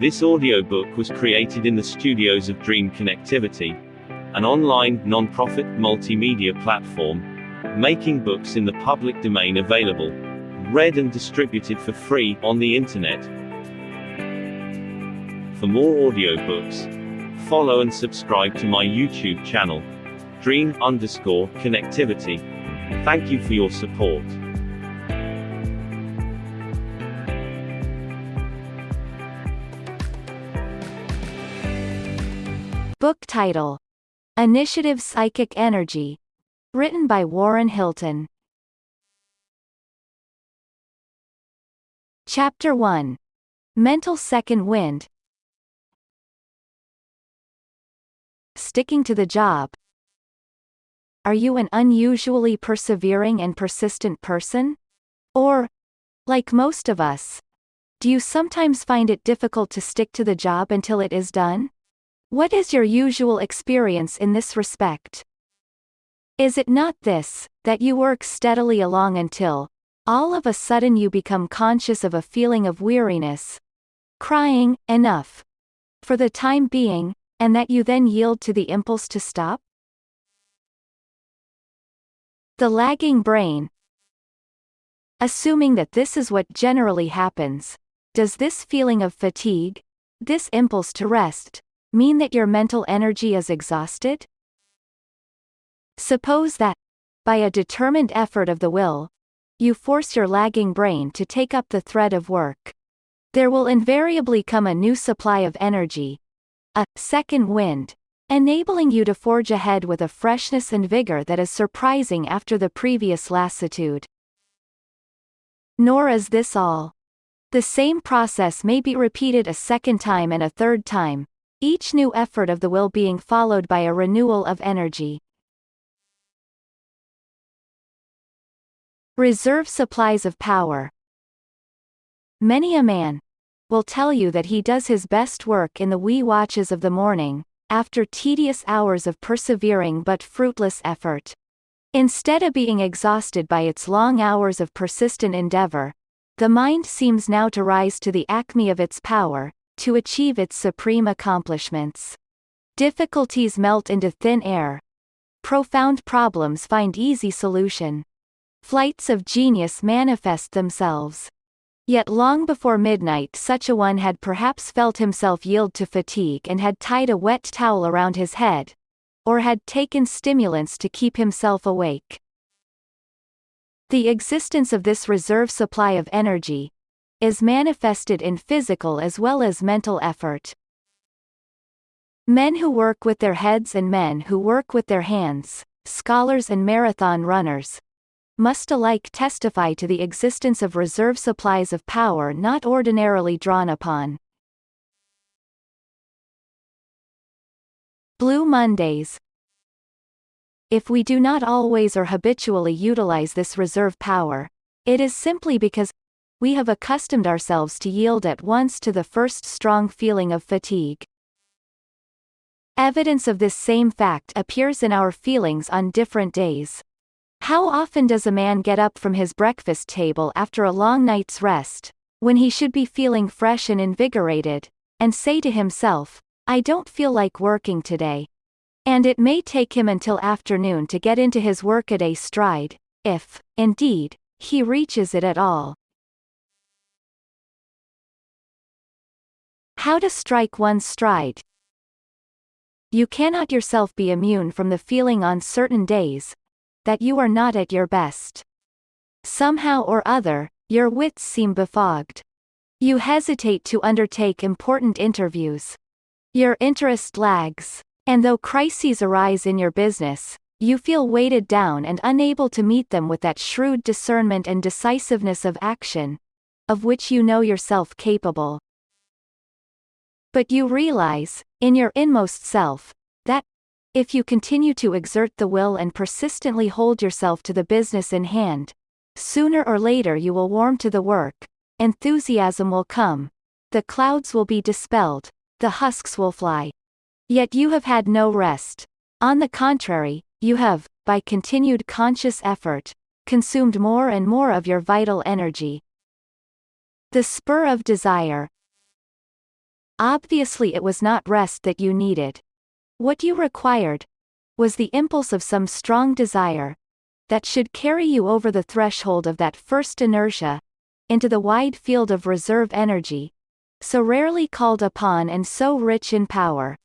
This audiobook was created in the studios of Dream Connectivity, an online, non-profit, multimedia platform, making books in the public domain available, read and distributed for free, on the internet. For more audiobooks, follow and subscribe to my YouTube channel, Dream_Connectivity. Thank you for your support. Book title: Initiative Psychic Energy. Written by Warren Hilton. Chapter 1. Mental Second Wind. Sticking to the job. Are you an unusually persevering and persistent person? Or, like most of us, do you sometimes find it difficult to stick to the job until it is done? What is your usual experience in this respect? Is it not this, that you work steadily along until, all of a sudden you become conscious of a feeling of weariness, crying, enough, for the time being, and that you then yield to the impulse to stop? The lagging brain. Assuming that this is what generally happens, does this feeling of fatigue, this impulse to rest, mean that your mental energy is exhausted? Suppose that, by a determined effort of the will, you force your lagging brain to take up the thread of work. There will invariably come a new supply of energy, a second wind, enabling you to forge ahead with a freshness and vigor that is surprising after the previous lassitude. Nor is this all. The same process may be repeated a second time and a third time, each new effort of the will being followed by a renewal of energy. Reserve supplies of power. Many a man will tell you that he does his best work in the wee watches of the morning, after tedious hours of persevering but fruitless effort. Instead of being exhausted by its long hours of persistent endeavor, the mind seems now to rise to the acme of its power, to achieve its supreme accomplishments. Difficulties melt into thin air. Profound problems find easy solution. Flights of genius manifest themselves. Yet long before midnight such a one had perhaps felt himself yield to fatigue and had tied a wet towel around his head, or had taken stimulants to keep himself awake. The existence of this reserve supply of energy is manifested in physical as well as mental effort. Men who work with their heads and men who work with their hands, scholars and marathon runners, must alike testify to the existence of reserve supplies of power not ordinarily drawn upon. Blue Mondays. If we do not always or habitually utilize this reserve power, it is simply because we have accustomed ourselves to yield at once to the first strong feeling of fatigue. Evidence of this same fact appears in our feelings on different days. How often does a man get up from his breakfast table after a long night's rest, when he should be feeling fresh and invigorated, and say to himself, "I don't feel like working today." And it may take him until afternoon to get into his workaday stride, if, indeed, he reaches it at all. How to strike one's stride. You cannot yourself be immune from the feeling on certain days that you are not at your best. Somehow or other, your wits seem befogged. You hesitate to undertake important interviews. Your interest lags, and though crises arise in your business, you feel weighted down and unable to meet them with that shrewd discernment and decisiveness of action, of which you know yourself capable. But you realize, in your inmost self, that, if you continue to exert the will and persistently hold yourself to the business in hand, sooner or later you will warm to the work, enthusiasm will come, the clouds will be dispelled, the husks will fly. Yet you have had no rest. On the contrary, you have, by continued conscious effort, consumed more and more of your vital energy. The Spur of Desire. Obviously it was not rest that you needed. What you required was the impulse of some strong desire that should carry you over the threshold of that first inertia into the wide field of reserve energy, so rarely called upon and so rich in power.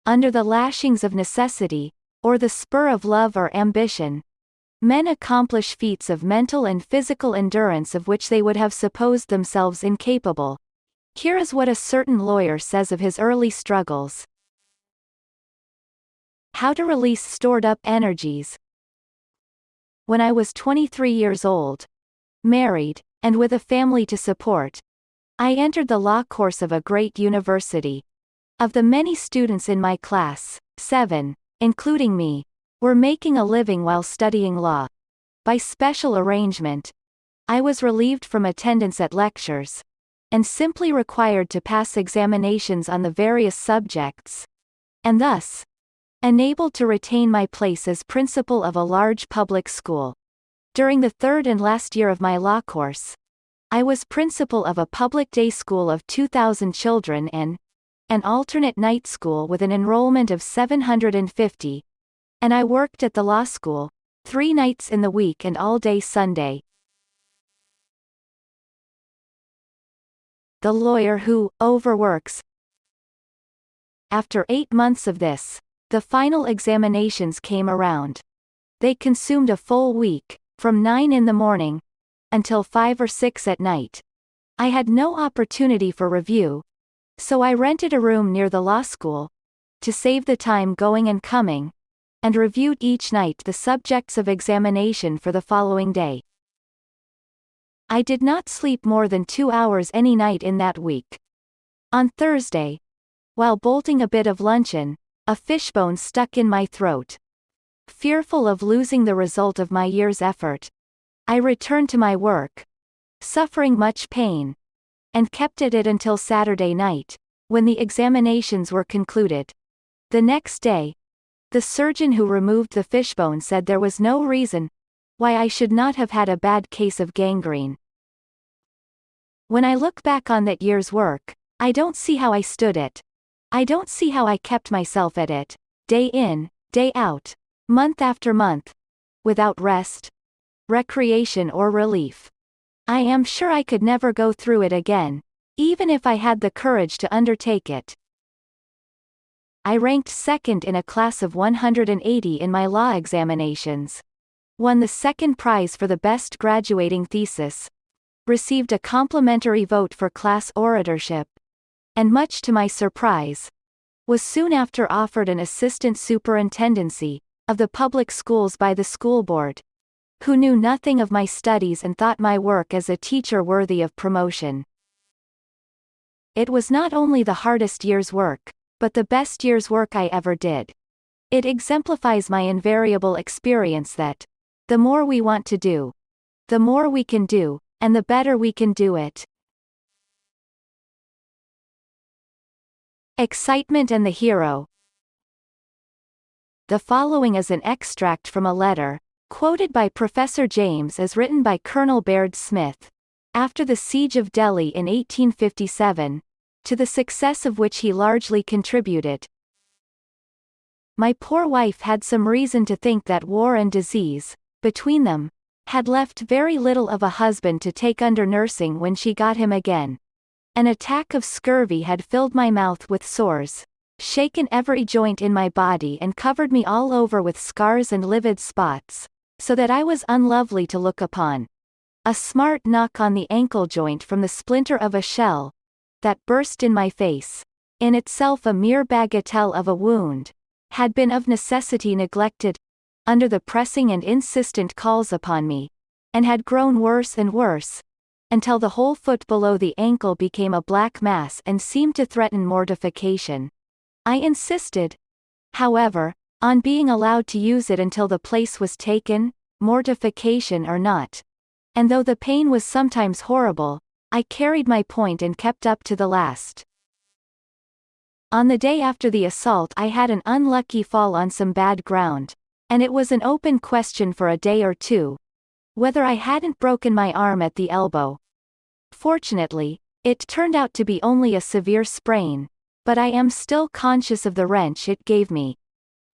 Under the lashings of necessity, or the spur of love or ambition, men accomplish feats of mental and physical endurance of which they would have supposed themselves incapable. Here is what a certain lawyer says of his early struggles. How to release stored-up energies. When I was 23 years old, married, and with a family to support, I entered the law course of a great university. Of the many students in my class, 7, including me, were making a living while studying law. By special arrangement, I was relieved from attendance at lectures, and simply required to pass examinations on the various subjects, and thus enabled to retain my place as principal of a large public school. During the third and last year of my law course, I was principal of a public day school of 2,000 children and an alternate night school with an enrollment of 750, and I worked at the law school 3 nights in the week and all day Sunday. The lawyer who overworks. After 8 months of this, the final examinations came around. They consumed a full week, from 9 in the morning until 5 or 6 at night. I had no opportunity for review, so I rented a room near the law school to save the time going and coming, and reviewed each night the subjects of examination for the following day. I did not sleep more than 2 hours any night in that week. On Thursday, while bolting a bit of luncheon, a fishbone stuck in my throat. Fearful of losing the result of my year's effort, I returned to my work, suffering much pain, and kept at it until Saturday night, when the examinations were concluded. The next day, the surgeon who removed the fishbone said there was no reason why I should not have had a bad case of gangrene. When I look back on that year's work, I don't see how I stood it. I don't see how I kept myself at it, day in, day out, month after month, without rest, recreation or relief. I am sure I could never go through it again, even if I had the courage to undertake it. I ranked second in a class of 180 in my law examinations, won the second prize for the best graduating thesis, received a complimentary vote for class oratorship, and much to my surprise, was soon after offered an assistant superintendency of the public schools by the school board, who knew nothing of my studies and thought my work as a teacher worthy of promotion. It was not only the hardest year's work, but the best year's work I ever did. It exemplifies my invariable experience that the more we want to do, the more we can do, and the better we can do it. Excitement and the hero. The following is an extract from a letter, quoted by Professor James as written by Colonel Baird Smith, after the Siege of Delhi in 1857, to the success of which he largely contributed. My poor wife had some reason to think that war and disease, between them, had left very little of a husband to take under nursing when she got him again. An attack of scurvy had filled my mouth with sores, shaken every joint in my body and covered me all over with scars and livid spots, so that I was unlovely to look upon. A smart knock on the ankle joint from the splinter of a shell that burst in my face, in itself a mere bagatelle of a wound, had been of necessity neglected, under the pressing and insistent calls upon me, and had grown worse and worse, until the whole foot below the ankle became a black mass and seemed to threaten mortification. I insisted, however, on being allowed to use it until the place was taken, mortification or not. And though the pain was sometimes horrible, I carried my point and kept up to the last. On the day after the assault I had an unlucky fall on some bad ground, and it was an open question for a day or two whether I hadn't broken my arm at the elbow. Fortunately, It turned out to be only a severe sprain, but I am still conscious of the wrench it gave me.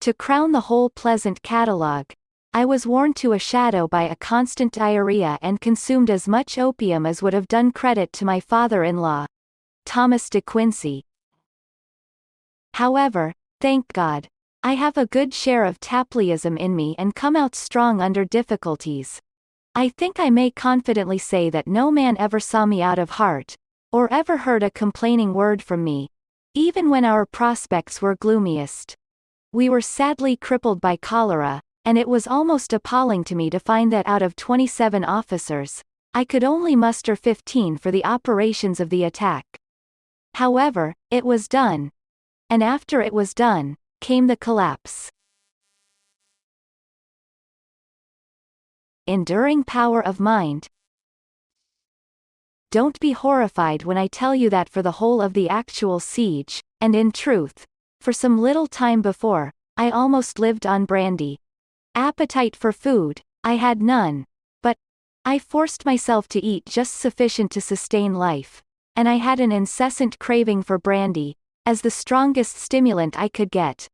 To crown the whole pleasant catalogue, I was worn to a shadow by a constant diarrhea and consumed as much opium as would have done credit to my father-in-law, Thomas de Quincey. However, thank God, I have a good share of Tapleyism in me and come out strong under difficulties. I think I may confidently say that no man ever saw me out of heart, or ever heard a complaining word from me, even when our prospects were gloomiest. We were sadly crippled by cholera, and it was almost appalling to me to find that out of 27 officers, I could only muster 15 for the operations of the attack. However, it was done. And after it was done, came the collapse. Enduring power of mind. Don't be horrified when I tell you that for the whole of the actual siege, and in truth, for some little time before, I almost lived on brandy. Appetite for food, I had none, but I forced myself to eat just sufficient to sustain life, and I had an incessant craving for brandy, as the strongest stimulant I could get.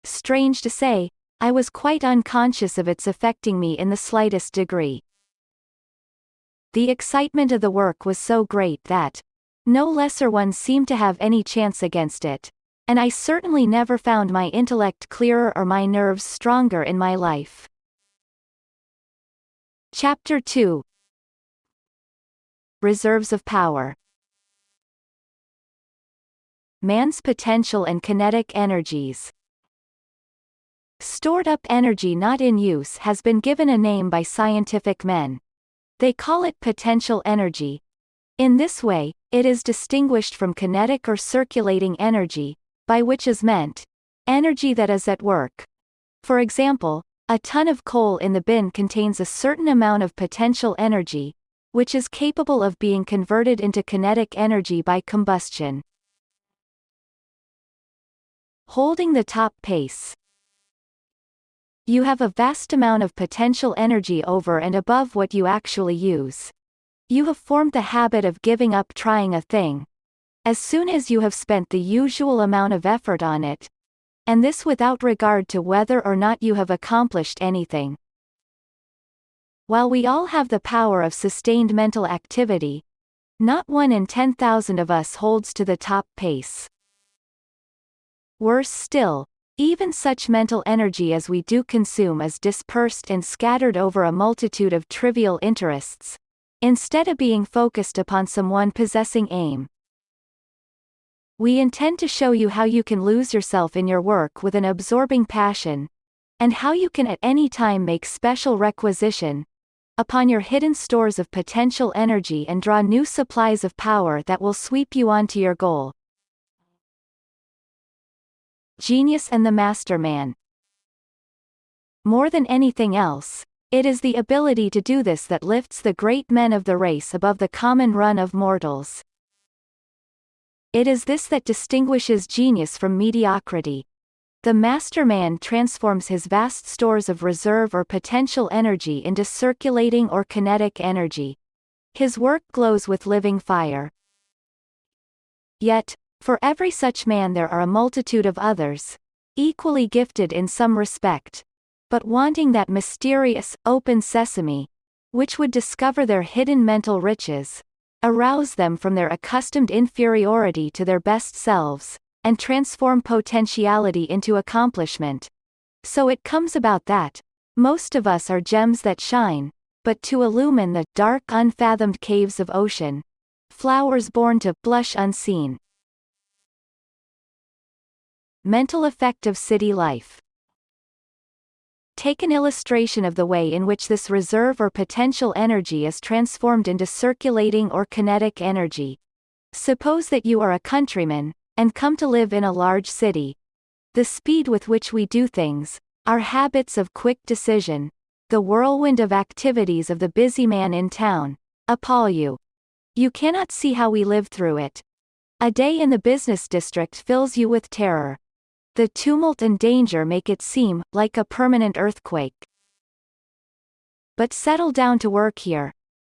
Strange to say, I was quite unconscious of its affecting me in the slightest degree. The excitement of the work was so great that no lesser one seemed to have any chance against it, and I certainly never found my intellect clearer or my nerves stronger in my life. Chapter 2. Reserves of Power. Man's potential and kinetic energies. Stored up energy not in use has been given a name by scientific men. They call it potential energy. In this way, it is distinguished from kinetic or circulating energy, by which is meant energy that is at work. For example, a ton of coal in the bin contains a certain amount of potential energy, which is capable of being converted into kinetic energy by combustion. Holding the top pace. You have a vast amount of potential energy over and above what you actually use. You have formed the habit of giving up trying a thing as soon as you have spent the usual amount of effort on it, and this without regard to whether or not you have accomplished anything. While we all have the power of sustained mental activity, not 1 in 10,000 of us holds to the top pace. Worse still, even such mental energy as we do consume is dispersed and scattered over a multitude of trivial interests, instead of being focused upon some one possessing aim. We intend to show you how you can lose yourself in your work with an absorbing passion, and how you can at any time make special requisition upon your hidden stores of potential energy and draw new supplies of power that will sweep you on to your goal. Genius and the Masterman. More than anything else, it is the ability to do this that lifts the great men of the race above the common run of mortals. It is this that distinguishes genius from mediocrity. The masterman transforms his vast stores of reserve or potential energy into circulating or kinetic energy. His work glows with living fire. Yet, for every such man there are a multitude of others, equally gifted in some respect, but wanting that mysterious, open sesame, which would discover their hidden mental riches, arouse them from their accustomed inferiority to their best selves, and transform potentiality into accomplishment. So it comes about that most of us are gems that shine, but to illumine the dark unfathomed caves of ocean, flowers born to blush unseen. Mental effect of city life. Take an illustration of the way in which this reserve or potential energy is transformed into circulating or kinetic energy. Suppose that you are a countryman, and come to live in a large city. The speed with which we do things, our habits of quick decision, the whirlwind of activities of the busy man in town, appall you. You cannot see how we live through it. A day in the business district fills you with terror. The tumult and danger make it seem like a permanent earthquake. But settle down to work here,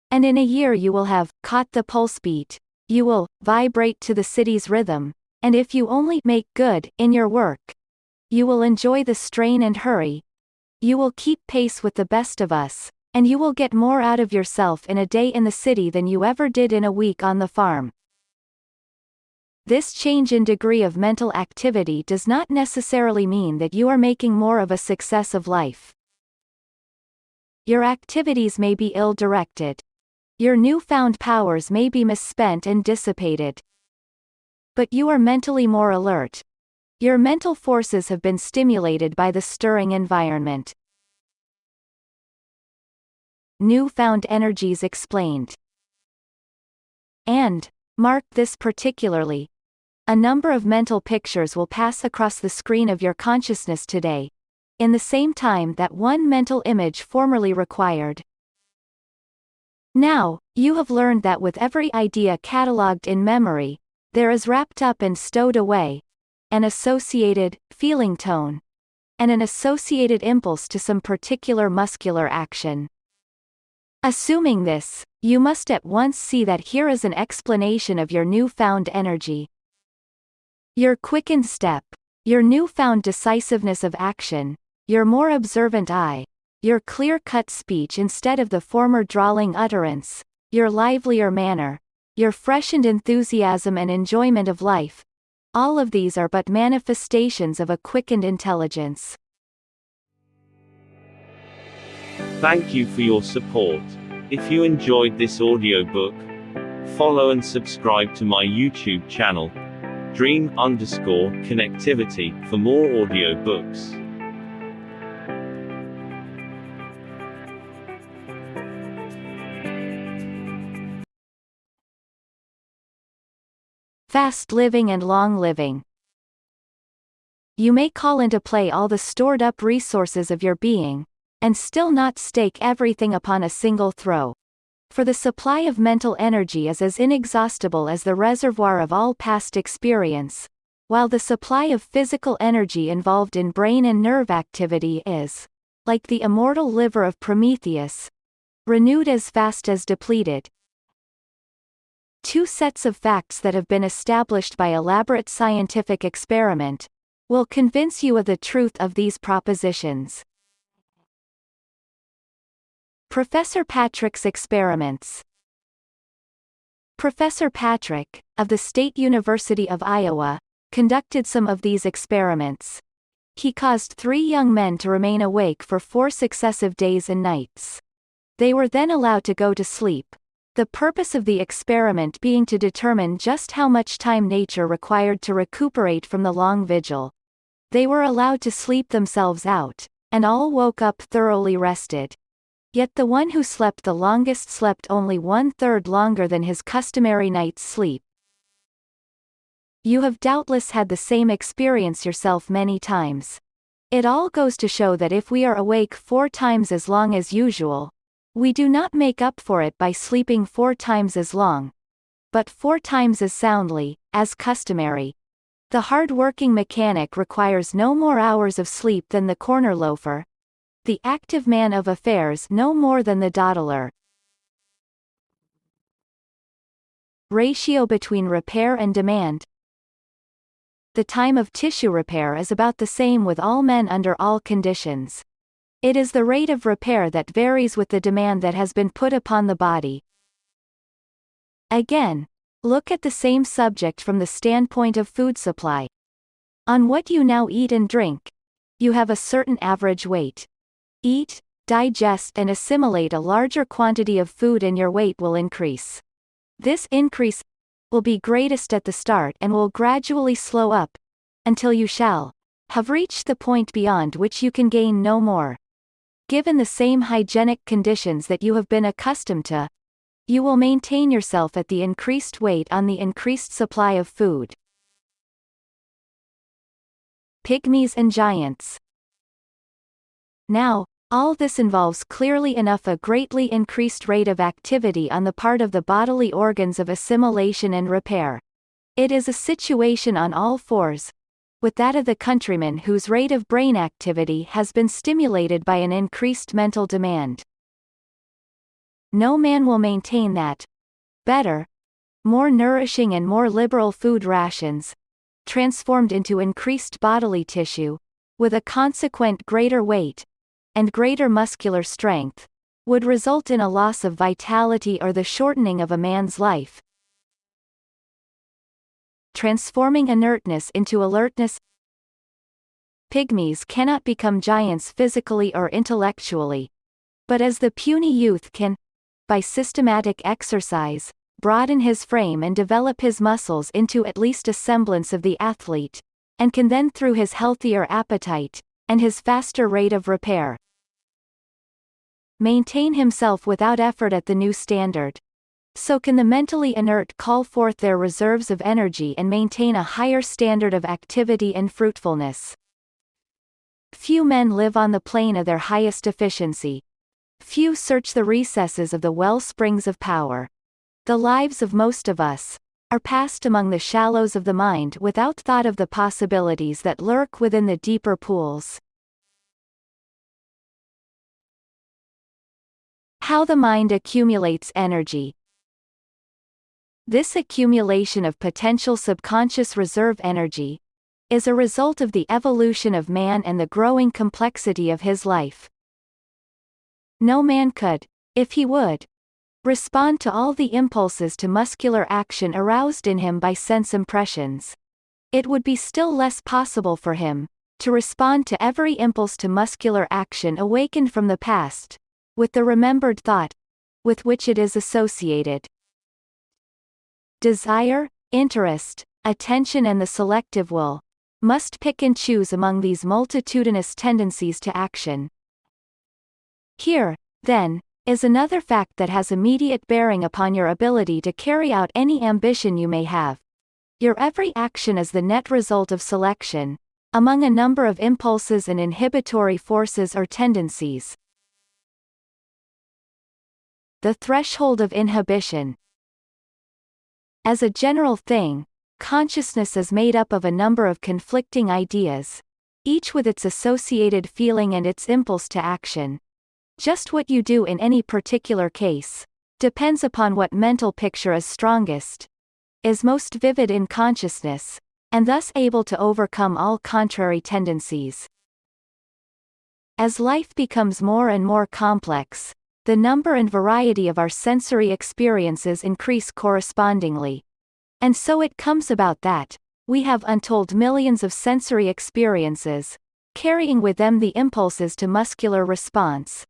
and in a year you will have caught the pulse beat, You will vibrate to the city's rhythm, and if you only make good in your work, you will enjoy the strain and hurry. You will keep pace with the best of us, and you will get more out of yourself in a day in the city than you ever did in a week on the farm. This change in degree of mental activity does not necessarily mean that you are making more of a success of life. Your activities may be ill-directed. Your newfound powers may be misspent and dissipated. But you are mentally more alert. Your mental forces have been stimulated by the stirring environment. Newfound energies explained. And, mark this particularly, a number of mental pictures will pass across the screen of your consciousness today, in the same time that one mental image formerly required. Now, you have learned that with every idea catalogued in memory, there is wrapped up and stowed away an associated feeling tone and an associated impulse to some particular muscular action. Assuming this, you must at once see that here is an explanation of your newfound energy. Your quickened step, your newfound decisiveness of action, your more observant eye, your clear-cut speech instead of the former drawling utterance, your livelier manner, your freshened enthusiasm and enjoyment of life, all of these are but manifestations of a quickened intelligence. Thank you for your support. If you enjoyed this audiobook, follow and subscribe to my YouTube channel, Dream_Connectivity, for more audiobooks. Fast living and long living. You may call into play all the stored-up resources of your being, and still not stake everything upon a single throw. For the supply of mental energy is as inexhaustible as the reservoir of all past experience, while the supply of physical energy involved in brain and nerve activity is, like the immortal liver of Prometheus, renewed as fast as depleted. Two sets of facts that have been established by elaborate scientific experiment will convince you of the truth of these propositions. Professor Patrick's experiments. Professor Patrick, of the State University of Iowa, conducted some of these experiments. He caused 3 young men to remain awake for 4 successive days and nights. They were then allowed to go to sleep, the purpose of the experiment being to determine just how much time nature required to recuperate from the long vigil. They were allowed to sleep themselves out, and all woke up thoroughly rested. Yet the one who slept the longest slept only 1/3 longer than his customary night's sleep. You have doubtless had the same experience yourself many times. It all goes to show that if we are awake 4 times as long as usual, we do not make up for it by sleeping 4 times as long, but 4 times as soundly, as customary. The hard-working mechanic requires no more hours of sleep than the corner loafer. The active man of affairs no more than the dawdler. Ratio between repair and demand. The time of tissue repair is about the same with all men under all conditions. It is the rate of repair that varies with the demand that has been put upon the body. Again, look at the same subject from the standpoint of food supply. On what you now eat and drink, you have a certain average weight. Eat, digest and assimilate a larger quantity of food and your weight will increase. This increase will be greatest at the start and will gradually slow up, until you shall have reached the point beyond which you can gain no more. Given the same hygienic conditions that you have been accustomed to, you will maintain yourself at the increased weight on the increased supply of food. Pygmies and giants. Now, all this involves clearly enough a greatly increased rate of activity on the part of the bodily organs of assimilation and repair. It is a situation on all fours, with that of the countryman whose rate of brain activity has been stimulated by an increased mental demand. No man will maintain that. Better, more nourishing and more liberal food rations, transformed into increased bodily tissue, with a consequent greater weight, and greater muscular strength, would result in a loss of vitality or the shortening of a man's life. Transforming inertness into alertness. Pygmies cannot become giants physically or intellectually, but as the puny youth can, by systematic exercise, broaden his frame and develop his muscles into at least a semblance of the athlete, and can then through his healthier appetite, and his faster rate of repair, maintain himself without effort at the new standard. So can the mentally inert call forth their reserves of energy and maintain a higher standard of activity and fruitfulness. Few men live on the plane of their highest efficiency. Few search the recesses of the well springs of power. The lives of most of us are passed among the shallows of the mind without thought of the possibilities that lurk within the deeper pools. How the mind accumulates energy. This accumulation of potential subconscious reserve energy is a result of the evolution of man and the growing complexity of his life. No man could, if he would, respond to all the impulses to muscular action aroused in him by sense impressions. It would be still less possible for him to respond to every impulse to muscular action awakened from the past, with the remembered thought with which it is associated. Desire, interest, attention and the selective will must pick and choose among these multitudinous tendencies to action. Here, then, is another fact that has immediate bearing upon your ability to carry out any ambition you may have. Your every action is the net result of selection, among a number of impulses and inhibitory forces or tendencies. The threshold of inhibition. As a general thing, consciousness is made up of a number of conflicting ideas, each with its associated feeling and its impulse to action. Just what you do in any particular case depends upon what mental picture is strongest, is most vivid in consciousness, and thus able to overcome all contrary tendencies. As life becomes more and more complex, the number and variety of our sensory experiences increase correspondingly. And so it comes about that we have untold millions of sensory experiences, carrying with them the impulses to muscular response,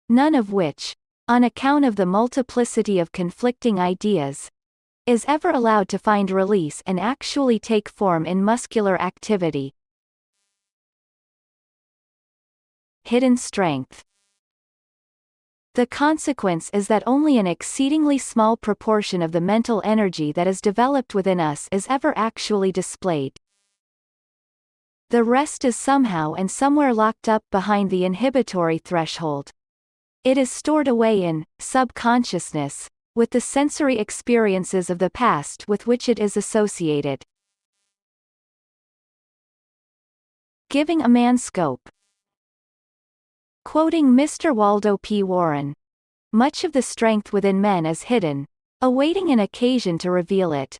none of which, on account of the multiplicity of conflicting ideas, is ever allowed to find release and actually take form in muscular activity. Hidden strength. The consequence is that only an exceedingly small proportion of the mental energy that is developed within us is ever actually displayed. The rest is somehow and somewhere locked up behind the inhibitory threshold. It is stored away in subconsciousness, with the sensory experiences of the past with which it is associated. Giving a man scope. Quoting Mr. Waldo P. Warren, "Much of the strength within men is hidden, awaiting an occasion to reveal it."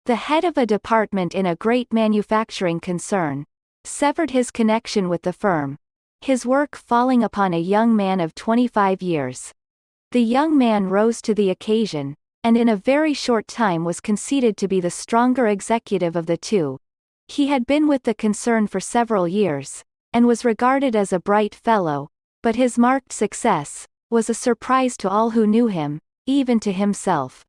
The head of a department in a great manufacturing concern severed his connection with the firm, his work falling upon a young man of 25 years. The young man rose to the occasion, and in a very short time was conceded to be the stronger executive of the two. He had been with the concern for several years, and was regarded as a bright fellow, but his marked success was a surprise to all who knew him, even to himself.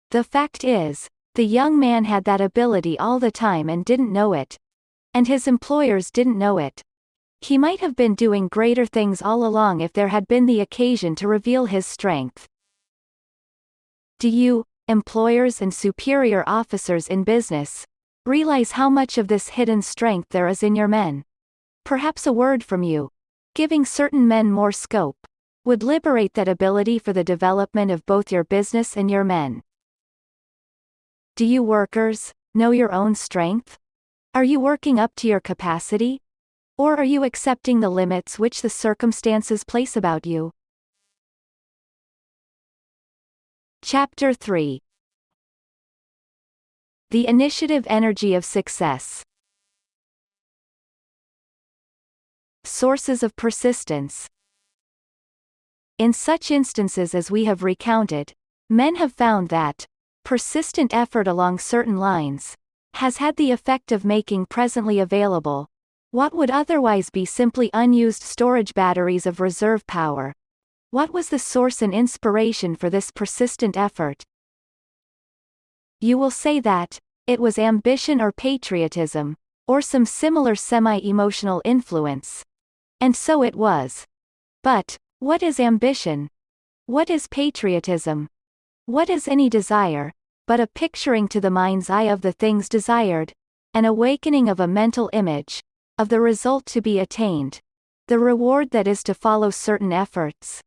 The fact is, the young man had that ability all the time and didn't know it. And his employers didn't know it. He might have been doing greater things all along if there had been the occasion to reveal his strength. Do you, employers and superior officers in business, realize how much of this hidden strength there is in your men? Perhaps a word from you, giving certain men more scope, would liberate that ability for the development of both your business and your men. Do you workers know your own strength? Are you working up to your capacity? Or are you accepting the limits which the circumstances place about you? Chapter 3. The initiative energy of success. Sources of persistence. In such instances as we have recounted, men have found that persistent effort along certain lines has had the effect of making presently available what would otherwise be simply unused storage batteries of reserve power. What was the source and inspiration for this persistent effort? You will say that it was ambition or patriotism, or some similar semi-emotional influence. And so it was. But what is ambition? What is patriotism? What is any desire, but a picturing to the mind's eye of the things desired, an awakening of a mental image, of the result to be attained, the reward that is to follow certain efforts?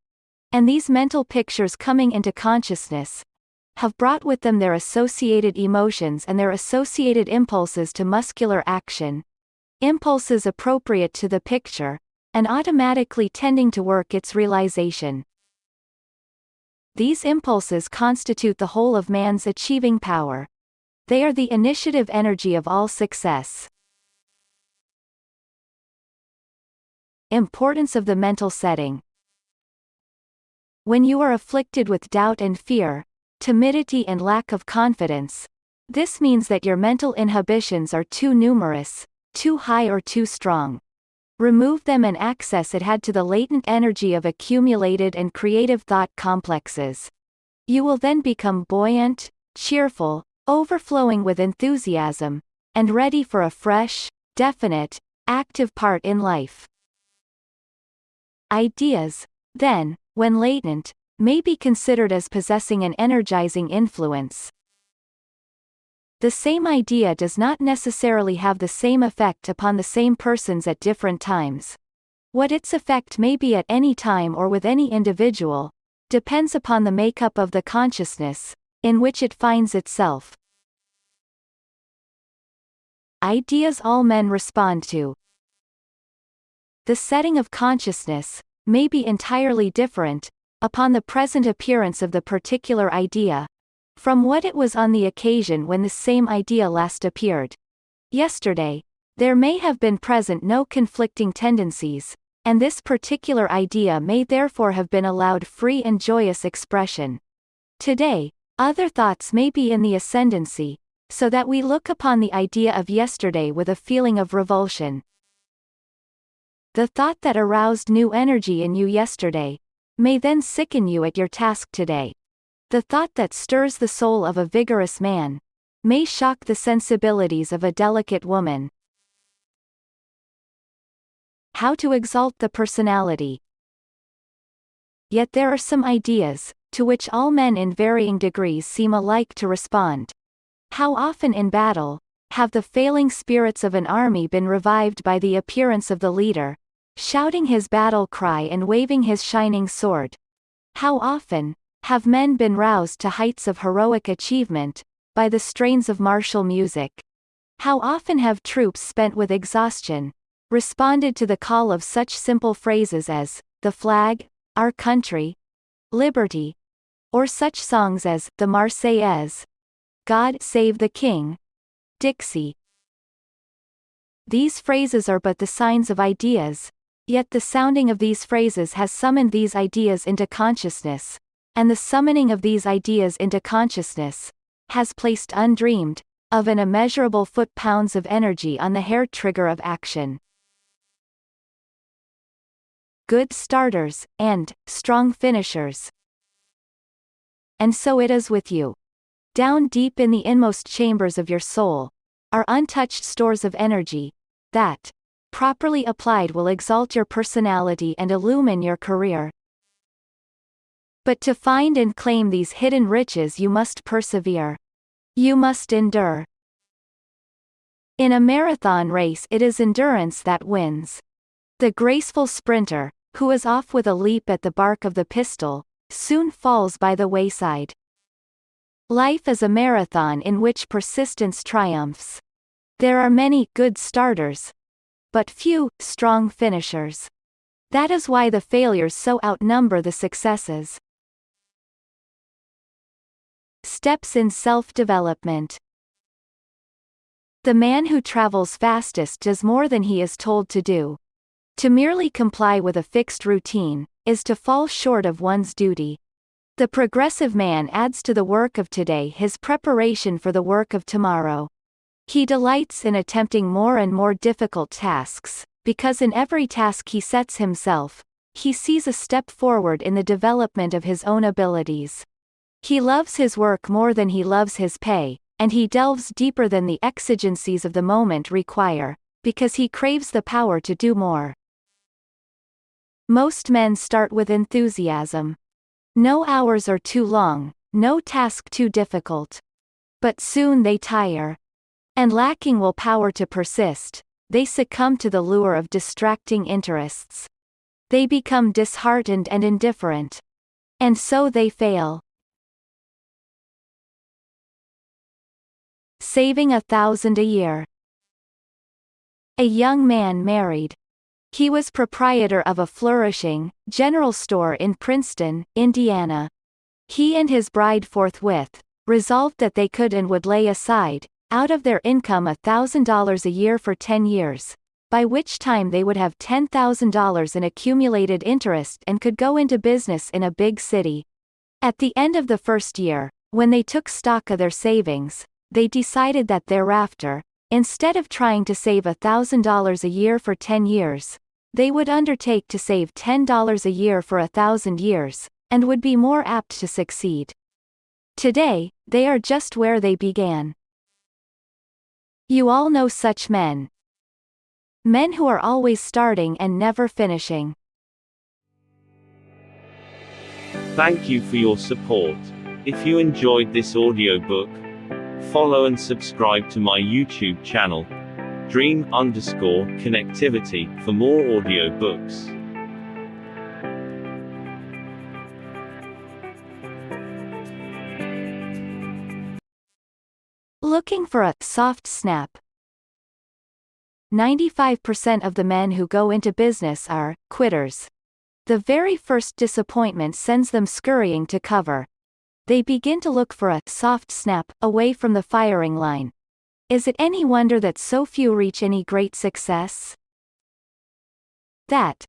And these mental pictures coming into consciousness have brought with them their associated emotions and their associated impulses to muscular action, impulses appropriate to the picture, and automatically tending to work its realization. These impulses constitute the whole of man's achieving power. They are the initiative energy of all success. Importance of the mental setting. When you are afflicted with doubt and fear, timidity and lack of confidence, this means that your mental inhibitions are too numerous, too high or too strong. Remove them and access it had to the latent energy of accumulated and creative thought complexes. You will then become buoyant, cheerful, overflowing with enthusiasm, and ready for a fresh, definite, active part in life. Ideas, then, when latent, may be considered as possessing an energizing influence. The same idea does not necessarily have the same effect upon the same persons at different times. What its effect may be at any time or with any individual depends upon the makeup of the consciousness in which it finds itself. Ideas all men respond to. The setting of consciousness may be entirely different upon the present appearance of the particular idea from what it was on the occasion when the same idea last appeared. Yesterday, there may have been present no conflicting tendencies, and this particular idea may therefore have been allowed free and joyous expression. Today, other thoughts may be in the ascendancy, so that we look upon the idea of yesterday with a feeling of revulsion. The thought that aroused new energy in you yesterday may then sicken you at your task today. The thought that stirs the soul of a vigorous man may shock the sensibilities of a delicate woman. How to exalt the personality. Yet there are some ideas to which all men in varying degrees seem alike to respond. How often in battle have the failing spirits of an army been revived by the appearance of the leader, shouting his battle cry and waving his shining sword? How often have men been roused to heights of heroic achievement by the strains of martial music? How often have troops spent with exhaustion responded to the call of such simple phrases as, "the flag," "our country," "liberty," or such songs as, "the Marseillaise," "God Save the King," "Dixie." These phrases are but the signs of ideas, yet the sounding of these phrases has summoned these ideas into consciousness, and the summoning of these ideas into consciousness has placed undreamed of an immeasurable foot-pounds of energy on the hair-trigger of action. Good starters, and strong finishers. And so it is with you. Down deep in the inmost chambers of your soul are untouched stores of energy that, properly applied, will exalt your personality and illumine your career. But to find and claim these hidden riches you must persevere. You must endure. In a marathon race it is endurance that wins. The graceful sprinter, who is off with a leap at the bark of the pistol, soon falls by the wayside. Life is a marathon in which persistence triumphs. There are many good starters, but few strong finishers. That is why the failures so outnumber the successes. Steps in self-development. The man who travels fastest does more than he is told to do. To merely comply with a fixed routine is to fall short of one's duty. The progressive man adds to the work of today his preparation for the work of tomorrow. He delights in attempting more and more difficult tasks, because in every task he sets himself, he sees a step forward in the development of his own abilities. He loves his work more than he loves his pay, and he delves deeper than the exigencies of the moment require, because he craves the power to do more. Most men start with enthusiasm. No hours are too long, no task too difficult. But soon they tire. And lacking willpower to persist, they succumb to the lure of distracting interests. They become disheartened and indifferent. And so they fail. Saving $1,000 a year. A young man married. He was proprietor of a flourishing general store in Princeton, Indiana. He and his bride forthwith resolved that they could and would lay aside, out of their income, $1,000 a year for 10 years, by which time they would have $10,000 in accumulated interest and could go into business in a big city. At the end of the first year, when they took stock of their savings, they decided that thereafter, instead of trying to save $1,000 a year for 10 years, they would undertake to save $10 a year for 1,000 years, and would be more apt to succeed. Today, they are just where they began. You all know such men. Men who are always starting and never finishing. Thank you for your support. If you enjoyed this audiobook, follow and subscribe to my YouTube channel, Dream_Connectivity, for more audiobooks. Looking for a soft snap. 95% of the men who go into business are quitters. The very first disappointment sends them scurrying to cover. They begin to look for a soft snap away from the firing line. Is it any wonder that so few reach any great success? That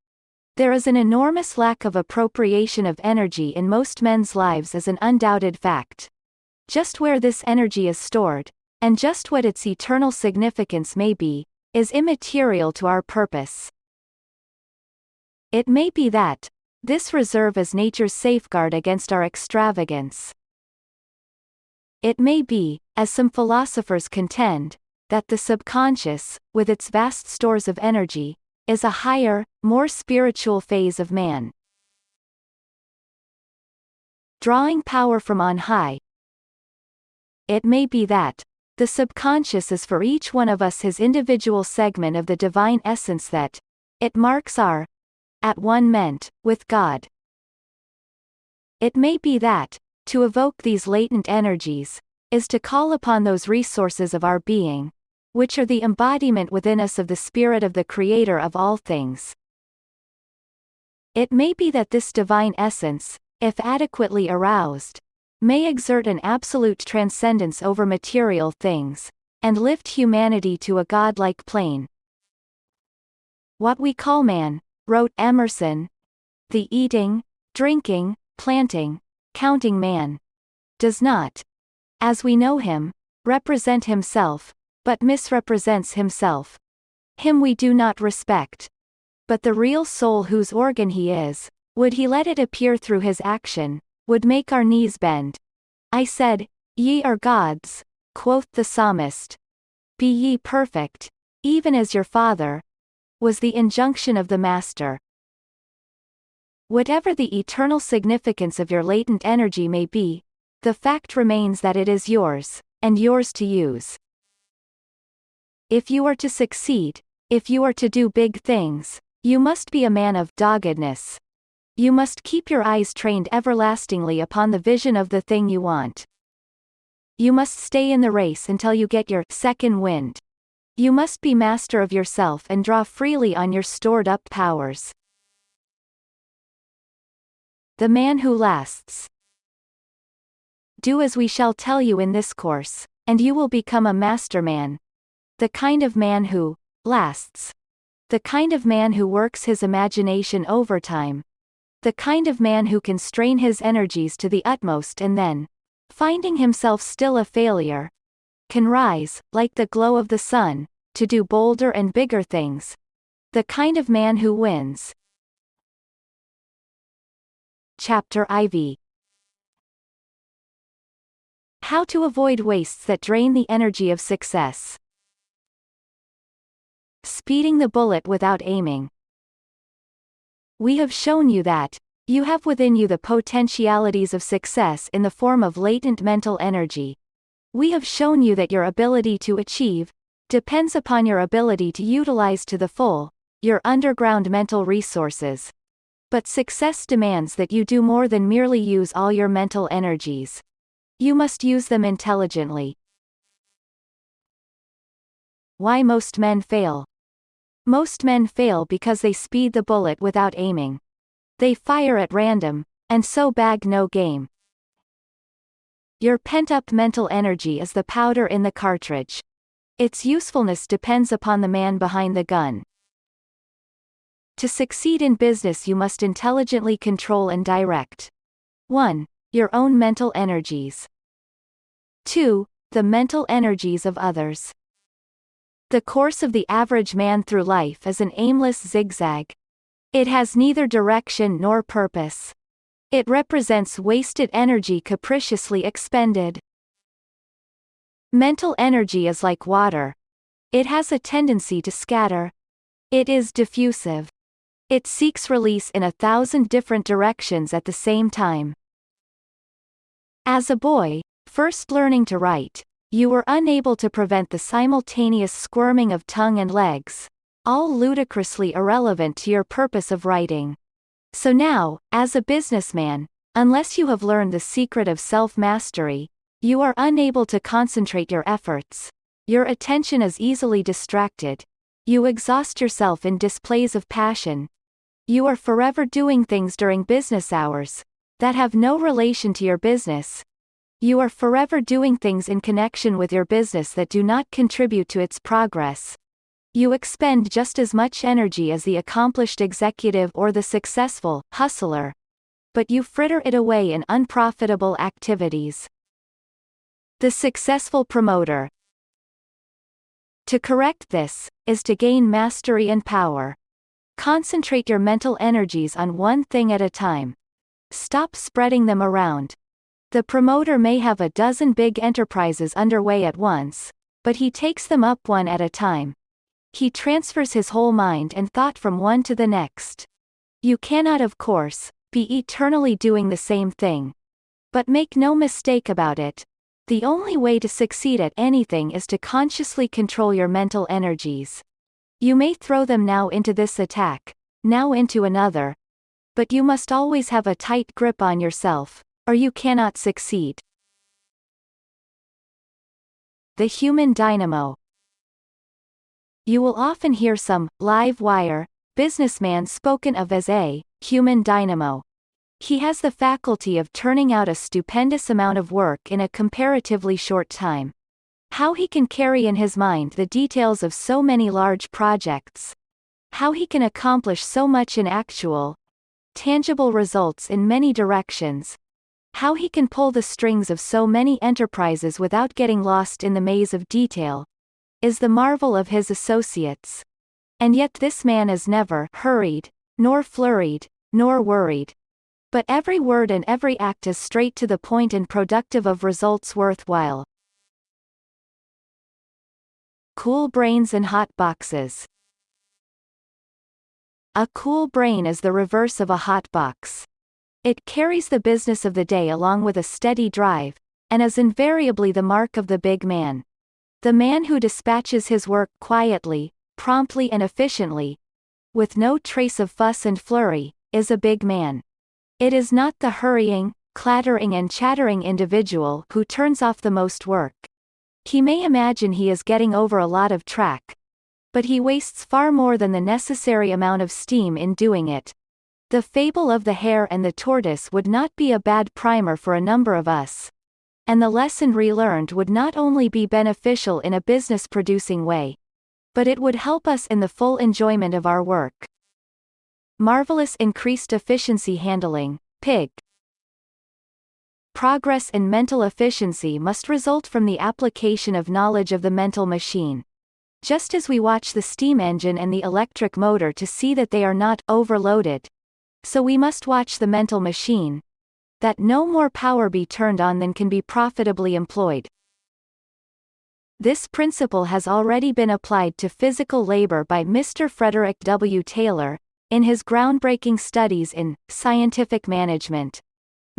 there is an enormous lack of appropriation of energy in most men's lives is an undoubted fact. Just where this energy is stored, and just what its eternal significance may be, is immaterial to our purpose. It may be that this reserve is nature's safeguard against our extravagance. It may be, as some philosophers contend, that the subconscious, with its vast stores of energy, is a higher, more spiritual phase of man. Drawing power from on high. It may be that the subconscious is for each one of us his individual segment of the divine essence that it marks our at one ment with God. It may be that to evoke these latent energies is to call upon those resources of our being, which are the embodiment within us of the Spirit of the Creator of all things. It may be that this divine essence, if adequately aroused, may exert an absolute transcendence over material things, and lift humanity to a godlike plane. What we call man, wrote Emerson, the eating, drinking, planting, counting man, does not, as we know him, represent himself, but misrepresents himself. Him we do not respect. But the real soul whose organ he is, would he let it appear through his action, would make our knees bend. I said, "Ye are gods," quoth the psalmist. "Be ye perfect, even as your Father," was the injunction of the Master. Whatever the eternal significance of your latent energy may be, the fact remains that it is yours, and yours to use. If you are to succeed, if you are to do big things, you must be a man of doggedness. You must keep your eyes trained everlastingly upon the vision of the thing you want. You must stay in the race until you get your second wind. You must be master of yourself and draw freely on your stored-up powers. The man who lasts. do as we shall tell you in this course, and you will become a masterman. The kind of man who lasts. The kind of man who works his imagination overtime. The kind of man who can strain his energies to the utmost and then, finding himself still a failure, can rise, like the glow of the sun, to do bolder and bigger things. The kind of man who wins. Chapter IV. How to avoid wastes that drain the energy of success. Speeding the bullet without aiming. We have shown you that you have within you the potentialities of success in the form of latent mental energy. We have shown you that your ability to achieve depends upon your ability to utilize to the full your underground mental resources. But success demands that you do more than merely use all your mental energies. You must use them intelligently. Why most men fail. Most men fail because they speed the bullet without aiming. They fire at random, and so bag no game. Your pent-up mental energy is the powder in the cartridge. Its usefulness depends upon the man behind the gun. To succeed in business you must intelligently control and direct. 1. Your own mental energies. 2. The mental energies of others. The course of the average man through life is an aimless zigzag. It has neither direction nor purpose. It represents wasted energy capriciously expended. Mental energy is like water. It has a tendency to scatter. It is diffusive. It seeks release in 1,000 different directions at the same time. As a boy, first learning to write, you were unable to prevent the simultaneous squirming of tongue and legs, all ludicrously irrelevant to your purpose of writing. So now, as a businessman, unless you have learned the secret of self-mastery, you are unable to concentrate your efforts. Your attention is easily distracted. You exhaust yourself in displays of passion. You are forever doing things during business hours that have no relation to your business. You are forever doing things in connection with your business that do not contribute to its progress. You expend just as much energy as the accomplished executive or the successful hustler, but you fritter it away in unprofitable activities. The successful promoter. To correct this, is to gain mastery and power. Concentrate your mental energies on one thing at a time. Stop spreading them around. The promoter may have a dozen big enterprises underway at once, but he takes them up one at a time. He transfers his whole mind and thought from one to the next. You cannot, of course, be eternally doing the same thing. But make no mistake about it. The only way to succeed at anything is to consciously control your mental energies. You may throw them now into this attack, now into another. But you must always have a tight grip on yourself, or you cannot succeed. The Human Dynamo. You will often hear some live wire businessman spoken of as a human dynamo. He has the faculty of turning out a stupendous amount of work in a comparatively short time. How he can carry in his mind the details of so many large projects. How he can accomplish so much in actual, tangible results in many directions. How he can pull the strings of so many enterprises without getting lost in the maze of detail, is the marvel of his associates. And yet this man is never hurried, nor flurried, nor worried. But every word and every act is straight to the point and productive of results worthwhile. Cool brains and hot boxes. A cool brain is the reverse of a hot box. It carries the business of the day along with a steady drive, and is invariably the mark of the big man. The man who dispatches his work quietly, promptly and efficiently, with no trace of fuss and flurry, is a big man. It is not the hurrying, clattering and chattering individual who turns off the most work. He may imagine he is getting over a lot of track, but he wastes far more than the necessary amount of steam in doing it. The fable of the hare and the tortoise would not be a bad primer for a number of us. and the lesson relearned would not only be beneficial in a business-producing way, but it would help us in the full enjoyment of our work. Marvelous increased efficiency handling, PYG. Progress in mental efficiency must result from the application of knowledge of the mental machine. Just as we watch the steam engine and the electric motor to see that they are not overloaded, so we must watch the mental machine, that no more power be turned on than can be profitably employed. This principle has already been applied to physical labor by Mr. Frederick W. Taylor, in his groundbreaking studies in scientific management.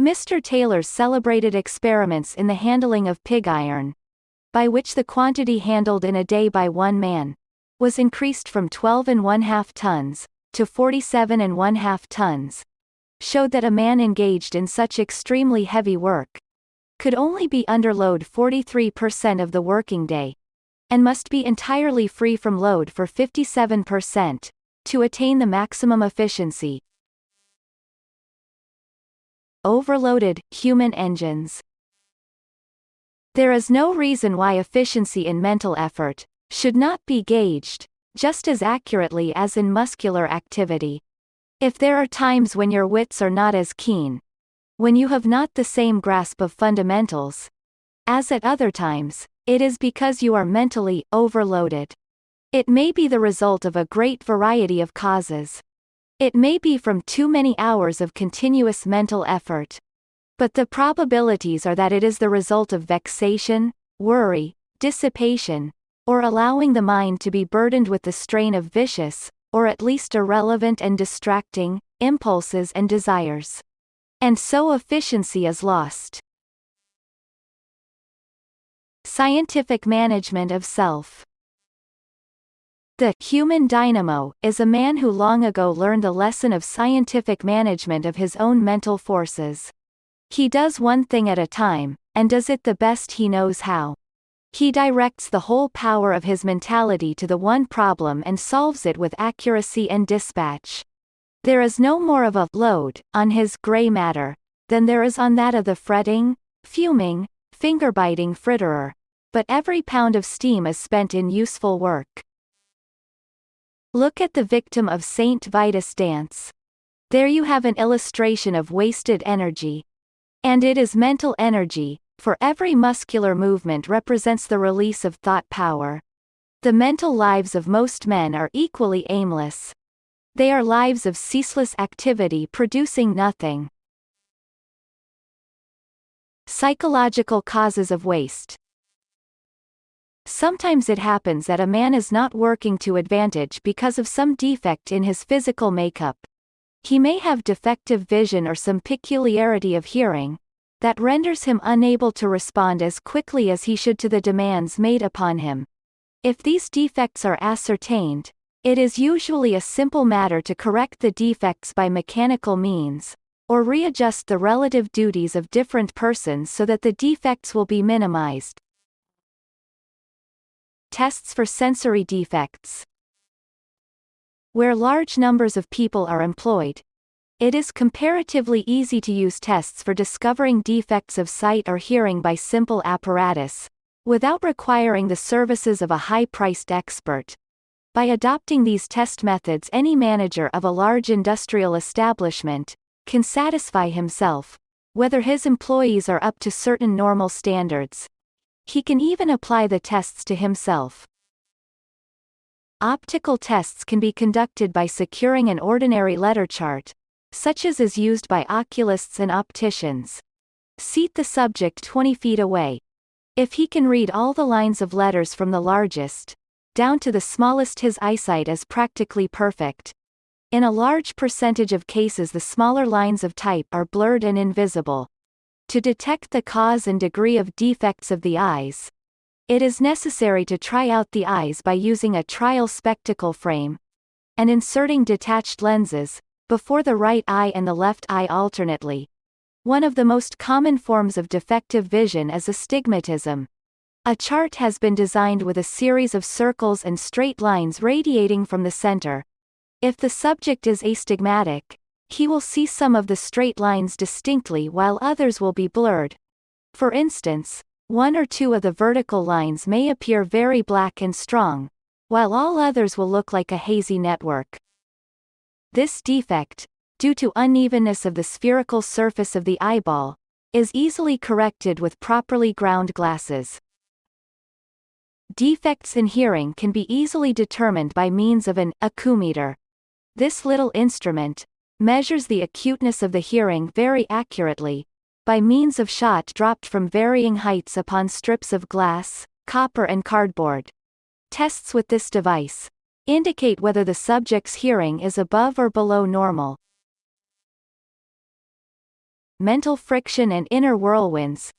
Mr. Taylor's celebrated experiments in the handling of pig iron, by which the quantity handled in a day by one man, was increased from 12½ tons, to 47½ tons, showed that a man engaged in such extremely heavy work could only be under load 43% of the working day, and must be entirely free from load for 57%, to attain the maximum efficiency. Overloaded, human engines. There is no reason why efficiency in mental effort should not be gauged just as accurately as in muscular activity. If there are times when your wits are not as keen, when you have not the same grasp of fundamentals, as at other times, it is because you are mentally overloaded. It may be the result of a great variety of causes. It may be from too many hours of continuous mental effort. But the probabilities are that it is the result of vexation, worry, dissipation, or allowing the mind to be burdened with the strain of vicious, or at least irrelevant and distracting, impulses and desires. And so efficiency is lost. Scientific management of self. The Human Dynamo is a man who long ago learned the lesson of scientific management of his own mental forces. He does one thing at a time, and does it the best he knows how. He directs the whole power of his mentality to the one problem and solves it with accuracy and dispatch. There is no more of a load on his gray matter than there is on that of the fretting, fuming, finger-biting fritterer, but every pound of steam is spent in useful work. Look at the victim of St. Vitus' dance. There you have an illustration of wasted energy. And it is mental energy, for every muscular movement represents the release of thought power. The mental lives of most men are equally aimless. They are lives of ceaseless activity producing nothing. Psychological causes of waste. Sometimes it happens that a man is not working to advantage because of some defect in his physical makeup. He may have defective vision or some peculiarity of hearing that renders him unable to respond as quickly as he should to the demands made upon him. If these defects are ascertained, it is usually a simple matter to correct the defects by mechanical means, or readjust the relative duties of different persons so that the defects will be minimized. Tests for sensory defects. Where large numbers of people are employed, it is comparatively easy to use tests for discovering defects of sight or hearing by simple apparatus, without requiring the services of a high-priced expert. By adopting these test methods, any manager of a large industrial establishment can satisfy himself whether his employees are up to certain normal standards. He can even apply the tests to himself. Optical tests can be conducted by securing an ordinary letter chart, such as is used by oculists and opticians. Seat the subject 20 feet away. If he can read all the lines of letters from the largest down to the smallest, his eyesight is practically perfect. In a large percentage of cases, the smaller lines of type are blurred and invisible. To detect the cause and degree of defects of the eyes, it is necessary to try out the eyes by using a trial spectacle frame and inserting detached lenses before the right eye and the left eye alternately. One of the most common forms of defective vision is astigmatism. A chart has been designed with a series of circles and straight lines radiating from the center. If the subject is astigmatic, he will see some of the straight lines distinctly while others will be blurred. For instance, one or two of the vertical lines may appear very black and strong, while all others will look like a hazy network. This defect, due to unevenness of the spherical surface of the eyeball, is easily corrected with properly ground glasses. Defects in hearing can be easily determined by means of an acumeter. This little instrument measures the acuteness of the hearing very accurately, by means of shot dropped from varying heights upon strips of glass, copper and cardboard. Tests with this device indicate whether the subject's hearing is above or below normal. Mental friction and inner whirlwinds.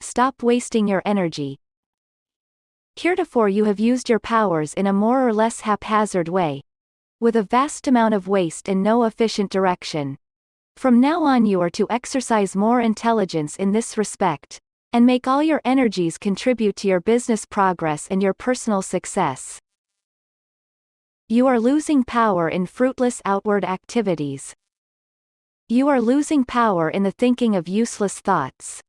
Stop wasting your energy. Heretofore you have used your powers in a more or less haphazard way, with a vast amount of waste and no efficient direction. From now on you are to exercise more intelligence in this respect, and make all your energies contribute to your business progress and your personal success. You are losing power in fruitless outward activities. You are losing power in the thinking of useless thoughts.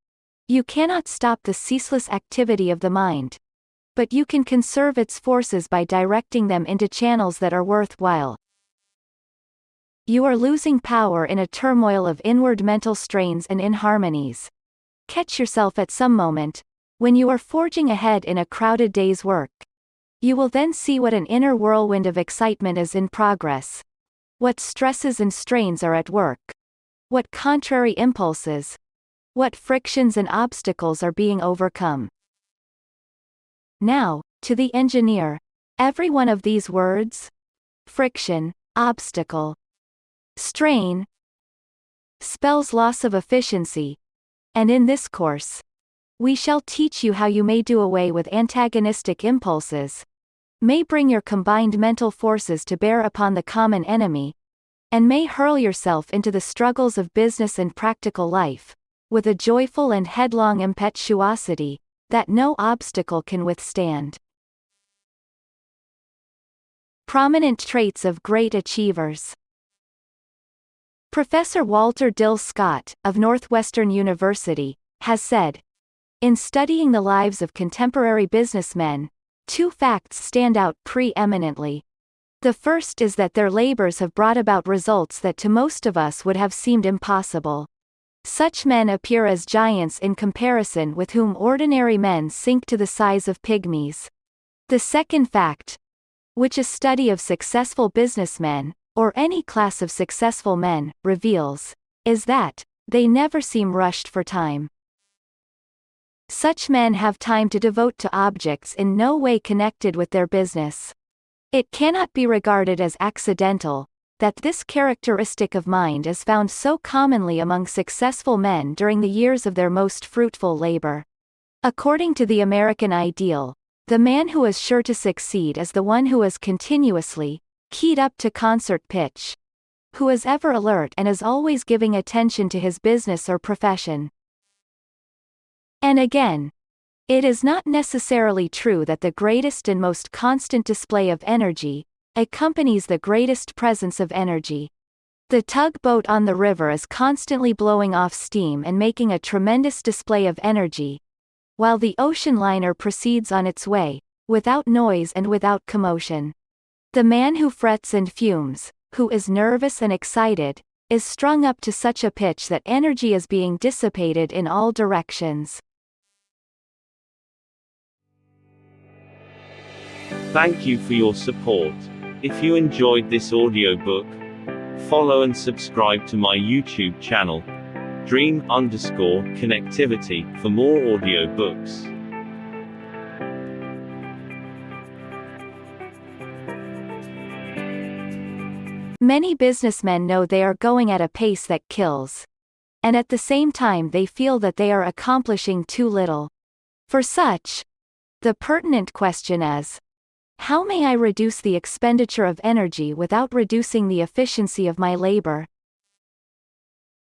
You cannot stop the ceaseless activity of the mind, but you can conserve its forces by directing them into channels that are worthwhile. You are losing power in a turmoil of inward mental strains and inharmonies. Catch yourself at some moment, when you are forging ahead in a crowded day's work. You will then see what an inner whirlwind of excitement is in progress. What stresses and strains are at work. What contrary impulses. What frictions and obstacles are being overcome. Now, to the engineer, every one of these words, friction, obstacle, strain, spells loss of efficiency, and in this course, we shall teach you how you may do away with antagonistic impulses, may bring your combined mental forces to bear upon the common enemy, and may hurl yourself into the struggles of business and practical life, with a joyful and headlong impetuosity that no obstacle can withstand. Prominent traits of great achievers. Professor Walter Dill Scott, of Northwestern University, has said, in studying the lives of contemporary businessmen, two facts stand out preeminently. The first is that their labors have brought about results that to most of us would have seemed impossible. Such men appear as giants in comparison with whom ordinary men sink to the size of pygmies. The second fact, which a study of successful businessmen, or any class of successful men, reveals, is that they never seem rushed for time. Such men have time to devote to objects in no way connected with their business. It cannot be regarded as accidental that this characteristic of mind is found so commonly among successful men during the years of their most fruitful labor. According to the American ideal, the man who is sure to succeed is the one who is continuously keyed up to concert pitch, who is ever alert and is always giving attention to his business or profession. And again, it is not necessarily true that the greatest and most constant display of energy accompanies the greatest presence of energy. The tugboat on the river is constantly blowing off steam and making a tremendous display of energy, while the ocean liner proceeds on its way, without noise and without commotion. The man who frets and fumes, who is nervous and excited, is strung up to such a pitch that energy is being dissipated in all directions. Thank you for your support. If you enjoyed this audiobook, follow and subscribe to my YouTube channel, Dream_Connectivity, for more audiobooks. Many businessmen know they are going at a pace that kills. And at the same time they feel that they are accomplishing too little. For such, the pertinent question is, how may I reduce the expenditure of energy without reducing the efficiency of my labor?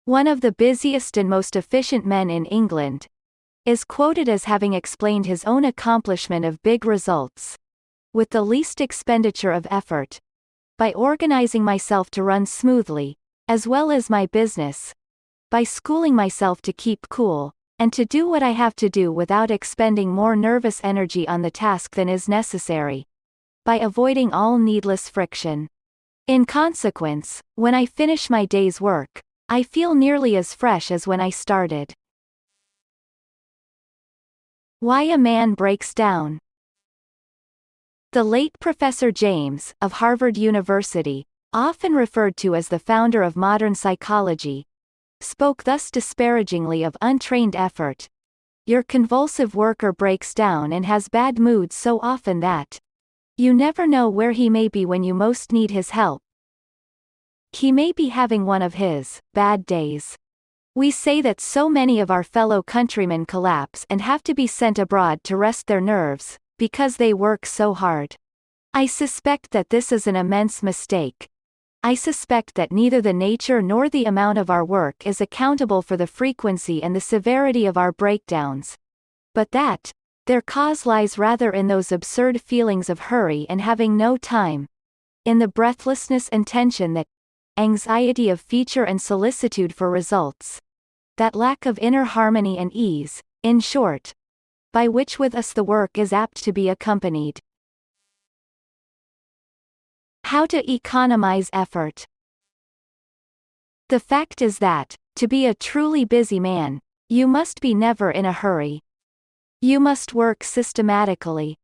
One of the busiest and most efficient men in England is quoted as having explained his own accomplishment of big results with the least expenditure of effort by organizing myself to run smoothly, as well as my business, by schooling myself to keep cool, and to do what I have to do without expending more nervous energy on the task than is necessary, by avoiding all needless friction. In consequence, when I finish my day's work, I feel nearly as fresh as when I started. Why a man breaks down. The late Professor James, of Harvard University, often referred to as the founder of modern psychology, spoke thus disparagingly of untrained effort. Your convulsive worker breaks down and has bad moods so often that you never know where he may be when you most need his help. He may be having one of his bad days. We say that so many of our fellow countrymen collapse and have to be sent abroad to rest their nerves, because they work so hard. I suspect that this is an immense mistake. I suspect that neither the nature nor the amount of our work is accountable for the frequency and the severity of our breakdowns, but that their cause lies rather in those absurd feelings of hurry and having no time, in the breathlessness and tension that anxiety of feature and solicitude for results, that lack of inner harmony and ease, in short, by which with us the work is apt to be accompanied. How to economize effort. The fact is that, to be a truly busy man, you must be never in a hurry. You must work systematically.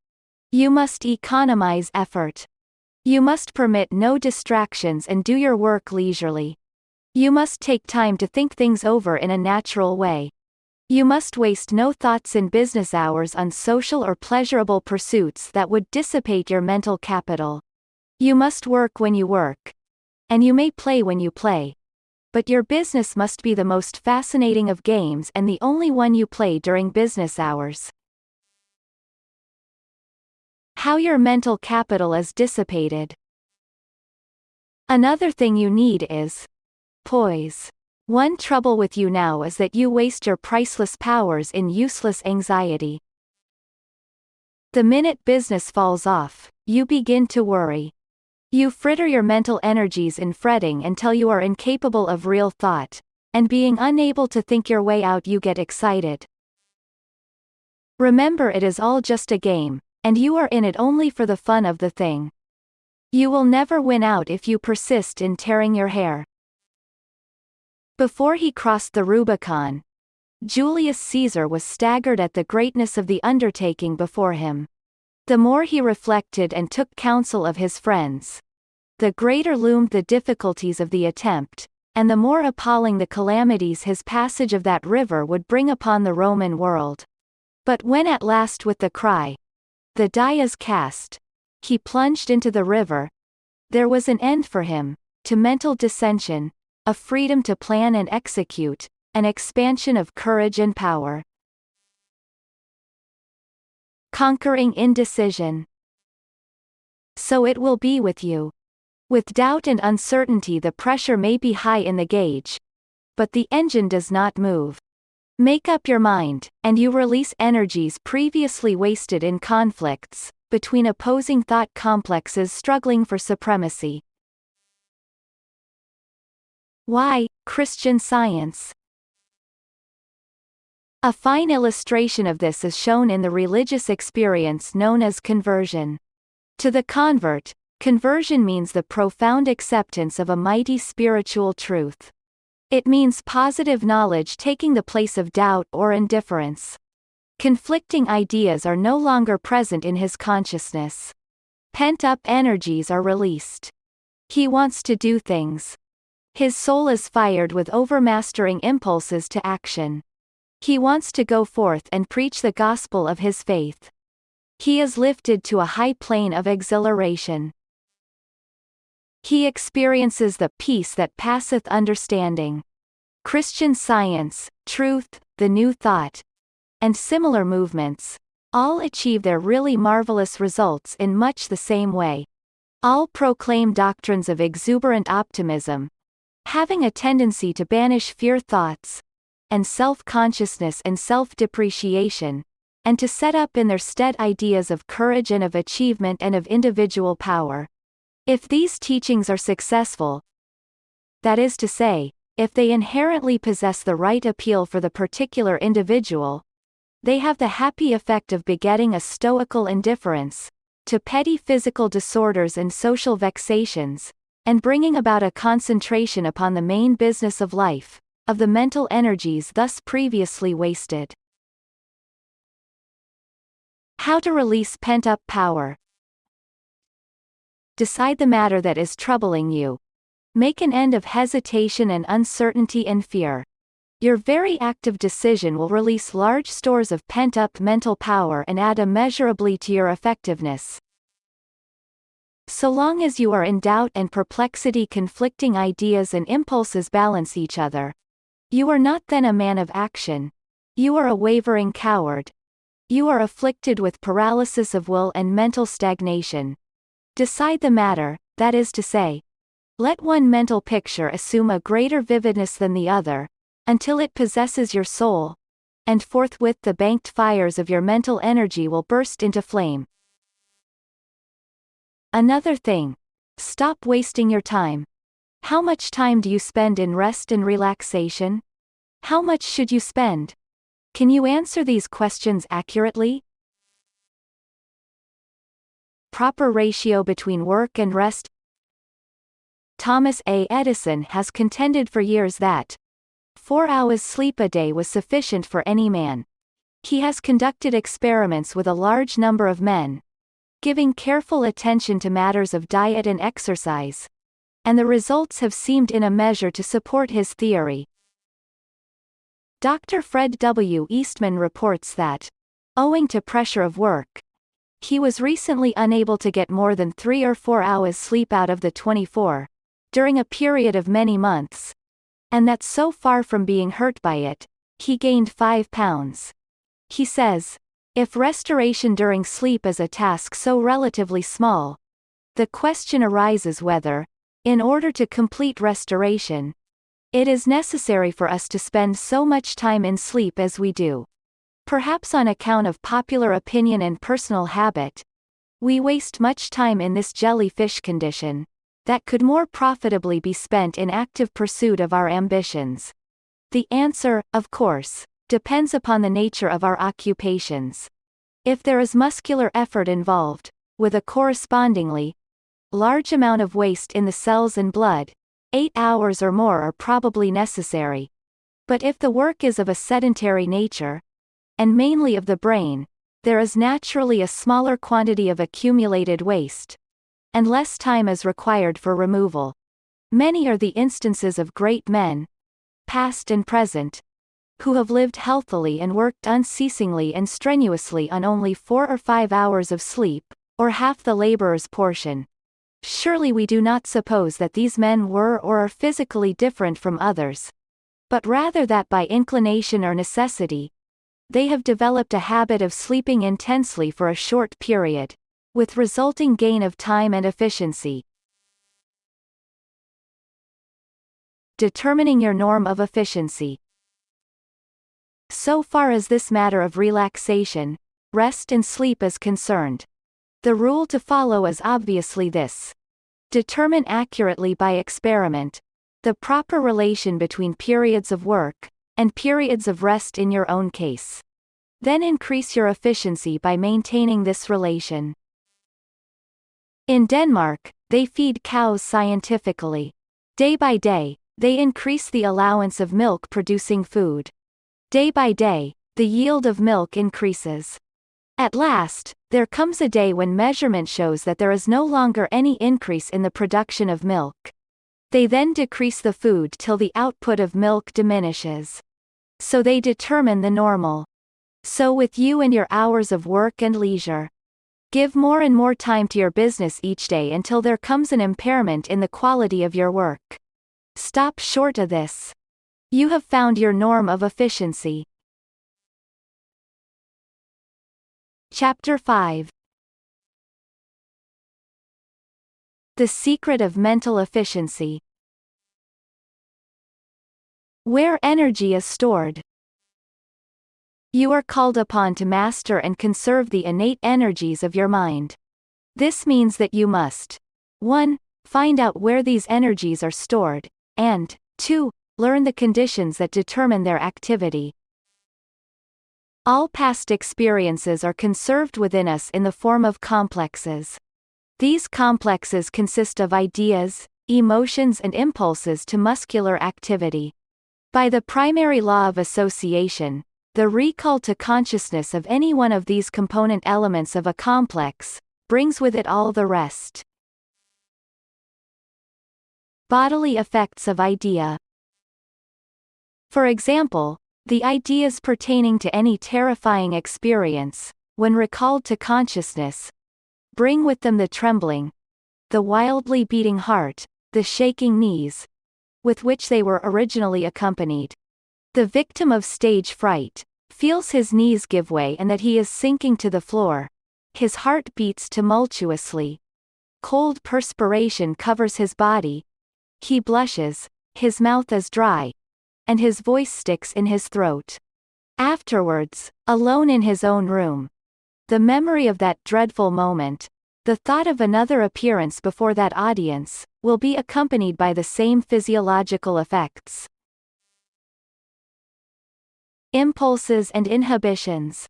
You must economize effort. You must permit no distractions and do your work leisurely. You must take time to think things over in a natural way. You must waste no thoughts in business hours on social or pleasurable pursuits that would dissipate your mental capital. You must work when you work. And you may play when you play. But your business must be the most fascinating of games and the only one you play during business hours. How your mental capital is dissipated. Another thing you need is poise. One trouble with you now is that you waste your priceless powers in useless anxiety. The minute business falls off, you begin to worry. You fritter your mental energies in fretting until you are incapable of real thought, and being unable to think your way out you get excited. Remember, it is all just a game, and you are in it only for the fun of the thing. You will never win out if you persist in tearing your hair. Before he crossed the Rubicon, Julius Caesar was staggered at the greatness of the undertaking before him. The more he reflected and took counsel of his friends, the greater loomed the difficulties of the attempt, and the more appalling the calamities his passage of that river would bring upon the Roman world. But when at last with the cry, "The die is cast," he plunged into the river, there was an end for him to mental dissension, a freedom to plan and execute, an expansion of courage and power. Conquering indecision. So it will be with you. With doubt and uncertainty the pressure may be high in the gauge, but the engine does not move. Make up your mind, and you release energies previously wasted in conflicts between opposing thought complexes struggling for supremacy. Why Christian Science? A fine illustration of this is shown in the religious experience known as conversion. To the convert, conversion means the profound acceptance of a mighty spiritual truth. It means positive knowledge taking the place of doubt or indifference. Conflicting ideas are no longer present in his consciousness. Pent-up energies are released. He wants to do things. His soul is fired with overmastering impulses to action. He wants to go forth and preach the gospel of his faith. He is lifted to a high plane of exhilaration. He experiences the peace that passeth understanding. Christian Science, truth, the new thought, and similar movements, all achieve their really marvelous results in much the same way. All proclaim doctrines of exuberant optimism, having a tendency to banish fear thoughts, and self-consciousness and self-depreciation, and to set up in their stead ideas of courage and of achievement and of individual power. If these teachings are successful, that is to say, if they inherently possess the right appeal for the particular individual, they have the happy effect of begetting a stoical indifference to petty physical disorders and social vexations, and bringing about a concentration upon the main business of life, of the mental energies thus previously wasted. How to release pent-up power. Decide the matter that is troubling you. Make an end of hesitation and uncertainty and fear. Your very act of decision will release large stores of pent-up mental power and add immeasurably to your effectiveness. So long as you are in doubt and perplexity, conflicting ideas and impulses balance each other. You are not then a man of action. You are a wavering coward. You are afflicted with paralysis of will and mental stagnation. Decide the matter, that is to say, let one mental picture assume a greater vividness than the other, until it possesses your soul, and forthwith the banked fires of your mental energy will burst into flame. Another thing. Stop wasting your time. How much time do you spend in rest and relaxation? How much should you spend? Can you answer these questions accurately? Proper ratio between work and rest. Thomas A. Edison has contended for years that 4 hours sleep a day was sufficient for any man. He has conducted experiments with a large number of men, giving careful attention to matters of diet and exercise, and the results have seemed in a measure to support his theory. Dr. Fred W. Eastman reports that, owing to pressure of work, he was recently unable to get more than 3 or 4 hours sleep out of the 24, during a period of many months, and that so far from being hurt by it, he gained 5 pounds. He says, if restoration during sleep is a task so relatively small, the question arises whether, in order to complete restoration, it is necessary for us to spend so much time in sleep as we do. Perhaps on account of popular opinion and personal habit, we waste much time in this jellyfish condition, that could more profitably be spent in active pursuit of our ambitions. The answer, of course, depends upon the nature of our occupations. If there is muscular effort involved, with a correspondingly large amount of waste in the cells and blood, 8 hours or more are probably necessary. But if the work is of a sedentary nature, and mainly of the brain, there is naturally a smaller quantity of accumulated waste, and less time is required for removal. Many are the instances of great men, past and present, who have lived healthily and worked unceasingly and strenuously on only 4 or 5 hours of sleep, or half the laborer's portion. Surely we do not suppose that these men were or are physically different from others, but rather that by inclination or necessity, they have developed a habit of sleeping intensely for a short period, with resulting gain of time and efficiency. Determining your norm of efficiency. So far as this matter of relaxation, rest and sleep is concerned, the rule to follow is obviously this. Determine accurately by experiment the proper relation between periods of work and periods of rest in your own case. Then increase your efficiency by maintaining this relation. In Denmark, they feed cows scientifically. Day by day, they increase the allowance of milk-producing food. Day by day, the yield of milk increases. At last, there comes a day when measurement shows that there is no longer any increase in the production of milk. They then decrease the food till the output of milk diminishes. So they determine the normal. So with you and your hours of work and leisure. Give more and more time to your business each day until there comes an impairment in the quality of your work. Stop short of this. You have found your norm of efficiency. Chapter 5. The secret of mental efficiency. Where energy is stored. You are called upon to master and conserve the innate energies of your mind. This means that you must 1. Find out where these energies are stored, and 2. learn the conditions that determine their activity. All past experiences are conserved within us in the form of complexes. These complexes consist of ideas, emotions and impulses to muscular activity. By the primary law of association, the recall to consciousness of any one of these component elements of a complex brings with it all the rest. Bodily effects of idea. For example, the ideas pertaining to any terrifying experience, when recalled to consciousness, bring with them the trembling, the wildly beating heart, the shaking knees, with which they were originally accompanied. The victim of stage fright feels his knees give way and that he is sinking to the floor. His heart beats tumultuously. Cold perspiration covers his body. He blushes, his mouth is dry, and his voice sticks in his throat. Afterwards, alone in his own room, the memory of that dreadful moment, the thought of another appearance before that audience, will be accompanied by the same physiological effects. Impulses and inhibitions.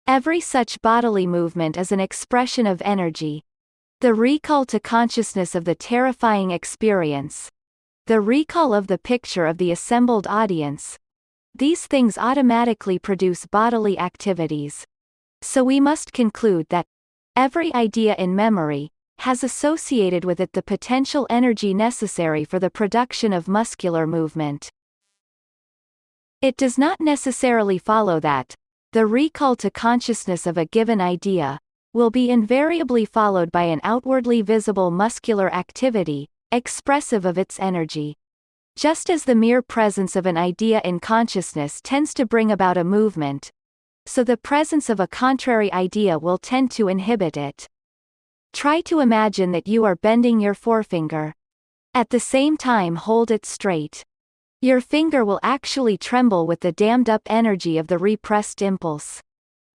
Every such bodily movement is an expression of energy. The recall to consciousness of the terrifying experience, the recall of the picture of the assembled audience, these things automatically produce bodily activities. So we must conclude that every idea in memory has associated with it the potential energy necessary for the production of muscular movement. It does not necessarily follow that the recall to consciousness of a given idea will be invariably followed by an outwardly visible muscular activity, expressive of its energy. Just as the mere presence of an idea in consciousness tends to bring about a movement, so the presence of a contrary idea will tend to inhibit it. Try to imagine that you are bending your forefinger. At the same time hold it straight. Your finger will actually tremble with the dammed-up energy of the repressed impulse.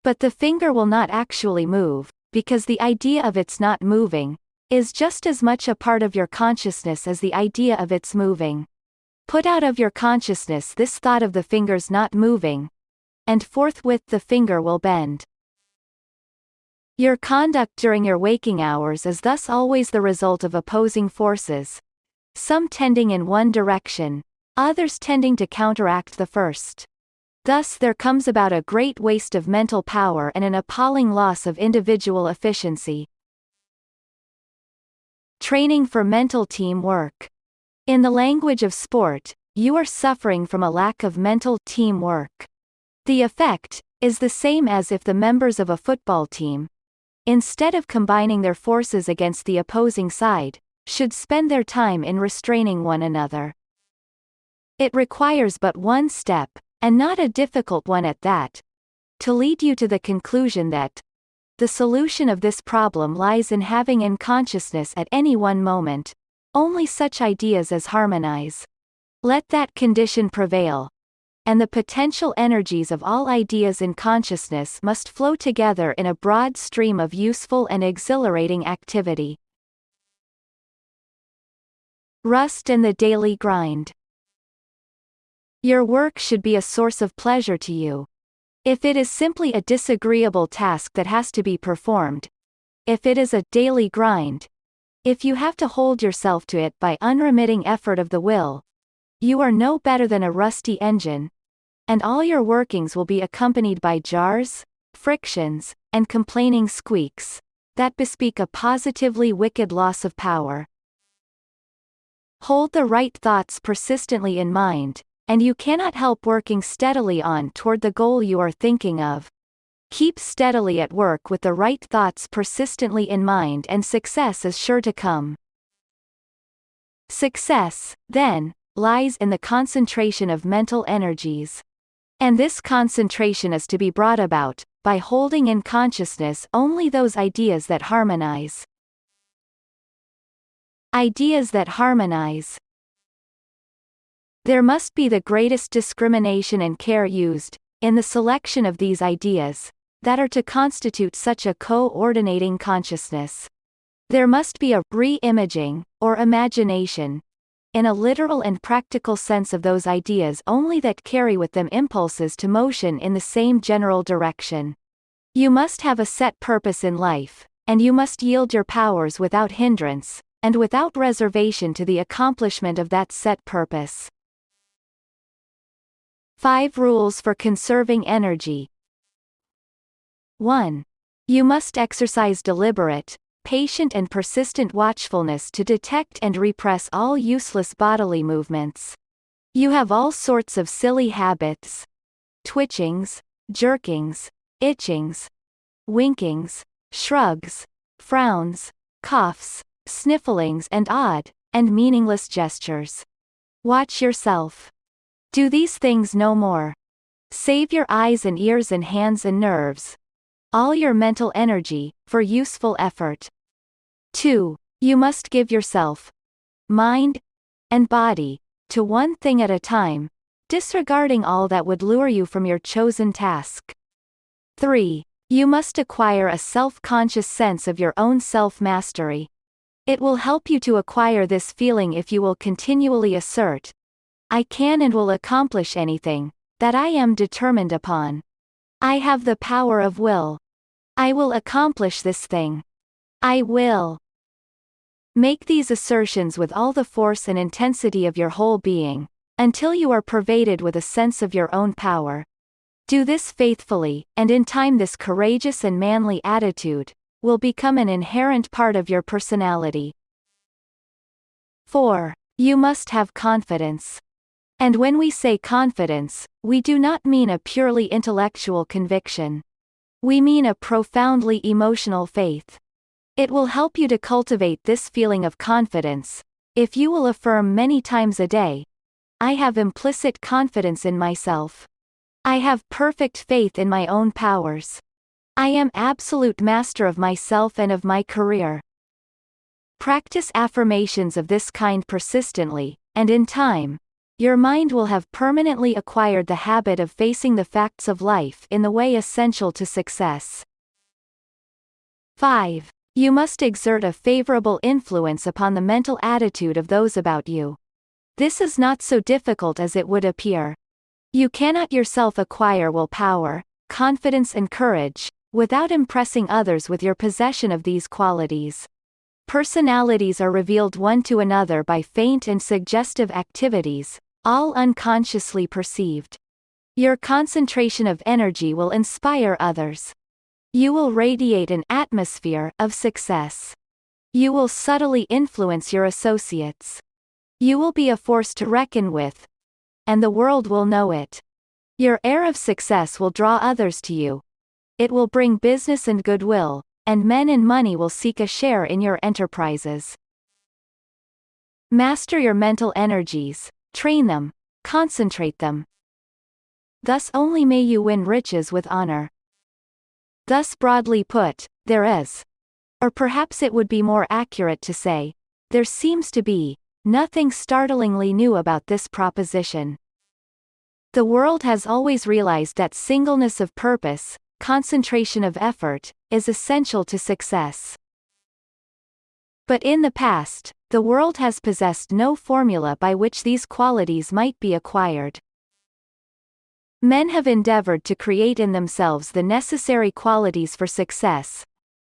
But the finger will not actually move, because the idea of its not moving is just as much a part of your consciousness as the idea of its moving. Put out of your consciousness this thought of the finger's not moving, and forthwith the finger will bend. Your conduct during your waking hours is thus always the result of opposing forces, some tending in one direction, others tending to counteract the first. Thus there comes about a great waste of mental power and an appalling loss of individual efficiency. Training for mental teamwork. In the language of sport, you are suffering from a lack of mental teamwork. The effect is the same as if the members of a football team, instead of combining their forces against the opposing side, should spend their time in restraining one another. It requires but one step, and not a difficult one at that, to lead you to the conclusion that the solution of this problem lies in having in consciousness at any one moment only such ideas as harmonize. Let that condition prevail, and the potential energies of all ideas in consciousness must flow together in a broad stream of useful and exhilarating activity. Rust and the daily grind. Your work should be a source of pleasure to you. If it is simply a disagreeable task that has to be performed, if it is a daily grind, if you have to hold yourself to it by unremitting effort of the will, you are no better than a rusty engine, and all your workings will be accompanied by jars, frictions, and complaining squeaks that bespeak a positively wicked loss of power. Hold the right thoughts persistently in mind, and you cannot help working steadily on toward the goal you are thinking of. Keep steadily at work with the right thoughts persistently in mind and success is sure to come. Success, then, lies in the concentration of mental energies. And this concentration is to be brought about by holding in consciousness only those ideas that harmonize. Ideas that harmonize. There must be the greatest discrimination and care used in the selection of these ideas that are to constitute such a coordinating consciousness. There must be a re-imaging, or imagination, in a literal and practical sense of those ideas only that carry with them impulses to motion in the same general direction. You must have a set purpose in life, and you must yield your powers without hindrance, and without reservation to the accomplishment of that set purpose. 5 Rules for Conserving Energy. 1. You must exercise deliberate, patient and persistent watchfulness to detect and repress all useless bodily movements. You have all sorts of silly habits. Twitchings, jerkings, itchings, winkings, shrugs, frowns, coughs, snifflings and odd, and meaningless gestures. Watch yourself. Do these things no more. Save your eyes and ears and hands and nerves, all your mental energy, for useful effort. 2. You must give yourself, mind, and body, to one thing at a time, disregarding all that would lure you from your chosen task. 3. You must acquire a self-conscious sense of your own self-mastery. It will help you to acquire this feeling if you will continually assert, I can and will accomplish anything that I am determined upon. I have the power of will. I will accomplish this thing. I will. Make these assertions with all the force and intensity of your whole being, until you are pervaded with a sense of your own power. Do this faithfully, and in time this courageous and manly attitude will become an inherent part of your personality. 4. You must have confidence. And when we say confidence, we do not mean a purely intellectual conviction. We mean a profoundly emotional faith. It will help you to cultivate this feeling of confidence, if you will affirm many times a day, I have implicit confidence in myself. I have perfect faith in my own powers. I am absolute master of myself and of my career. Practice affirmations of this kind persistently, and in time, your mind will have permanently acquired the habit of facing the facts of life in the way essential to success. 5. You must exert a favorable influence upon the mental attitude of those about you. This is not so difficult as it would appear. You cannot yourself acquire willpower, confidence and courage, without impressing others with your possession of these qualities. Personalities are revealed one to another by faint and suggestive activities, all unconsciously perceived. Your concentration of energy will inspire others. You will radiate an atmosphere of success. You will subtly influence your associates. You will be a force to reckon with, and the world will know it. Your air of success will draw others to you. It will bring business and goodwill, and men and money will seek a share in your enterprises. Master your mental energies, train them, concentrate them. Thus only may you win riches with honor. Thus broadly put, there is, or perhaps it would be more accurate to say, there seems to be, nothing startlingly new about this proposition. The world has always realized that singleness of purpose, concentration of effort, is essential to success. But in the past, the world has possessed no formula by which these qualities might be acquired. Men have endeavored to create in themselves the necessary qualities for success,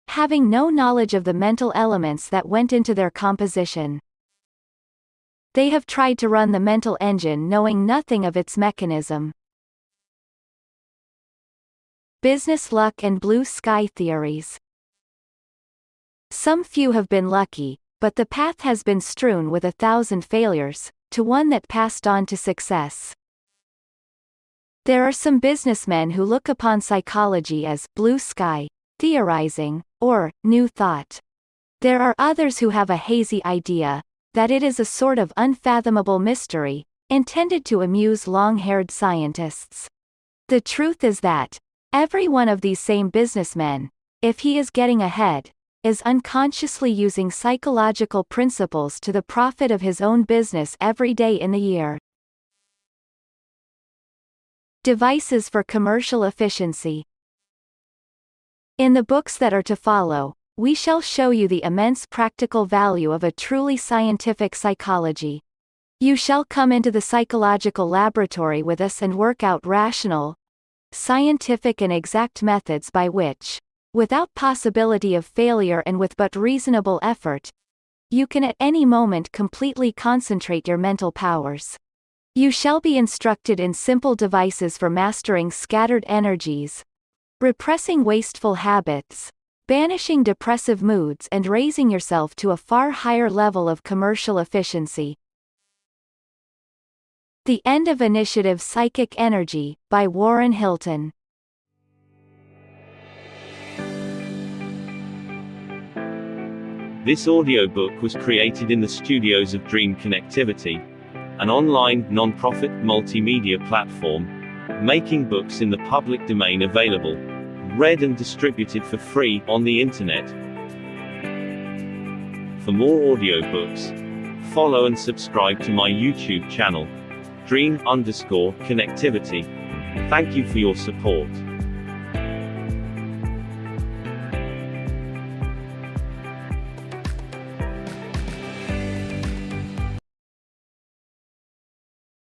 having no knowledge of the mental elements that went into their composition. They have tried to run the mental engine knowing nothing of its mechanism. Business luck and blue sky theories. Some few have been lucky, but the path has been strewn with 1,000 failures, to one that passed on to success. There are some businessmen who look upon psychology as blue sky, theorizing, or new thought. There are others who have a hazy idea that it is a sort of unfathomable mystery, intended to amuse long-haired scientists. The truth is that every one of these same businessmen, if he is getting ahead, is unconsciously using psychological principles to the profit of his own business every day in the year. Devices for commercial efficiency. In the books that are to follow, we shall show you the immense practical value of a truly scientific psychology. You shall come into the psychological laboratory with us and work out rational, scientific and exact methods by which, without possibility of failure and with but reasonable effort, you can at any moment completely concentrate your mental powers. You shall be instructed in simple devices for mastering scattered energies, repressing wasteful habits, banishing depressive moods and raising yourself to a far higher level of commercial efficiency. The End of Initiative Psychic Energy, by Warren Hilton. This audiobook was created in the studios of Dream Connectivity, an online, non-profit, multimedia platform, making books in the public domain available, read and distributed for free, on the internet. For more audiobooks, follow and subscribe to my YouTube channel, Dream_Connectivity. Thank you for your support.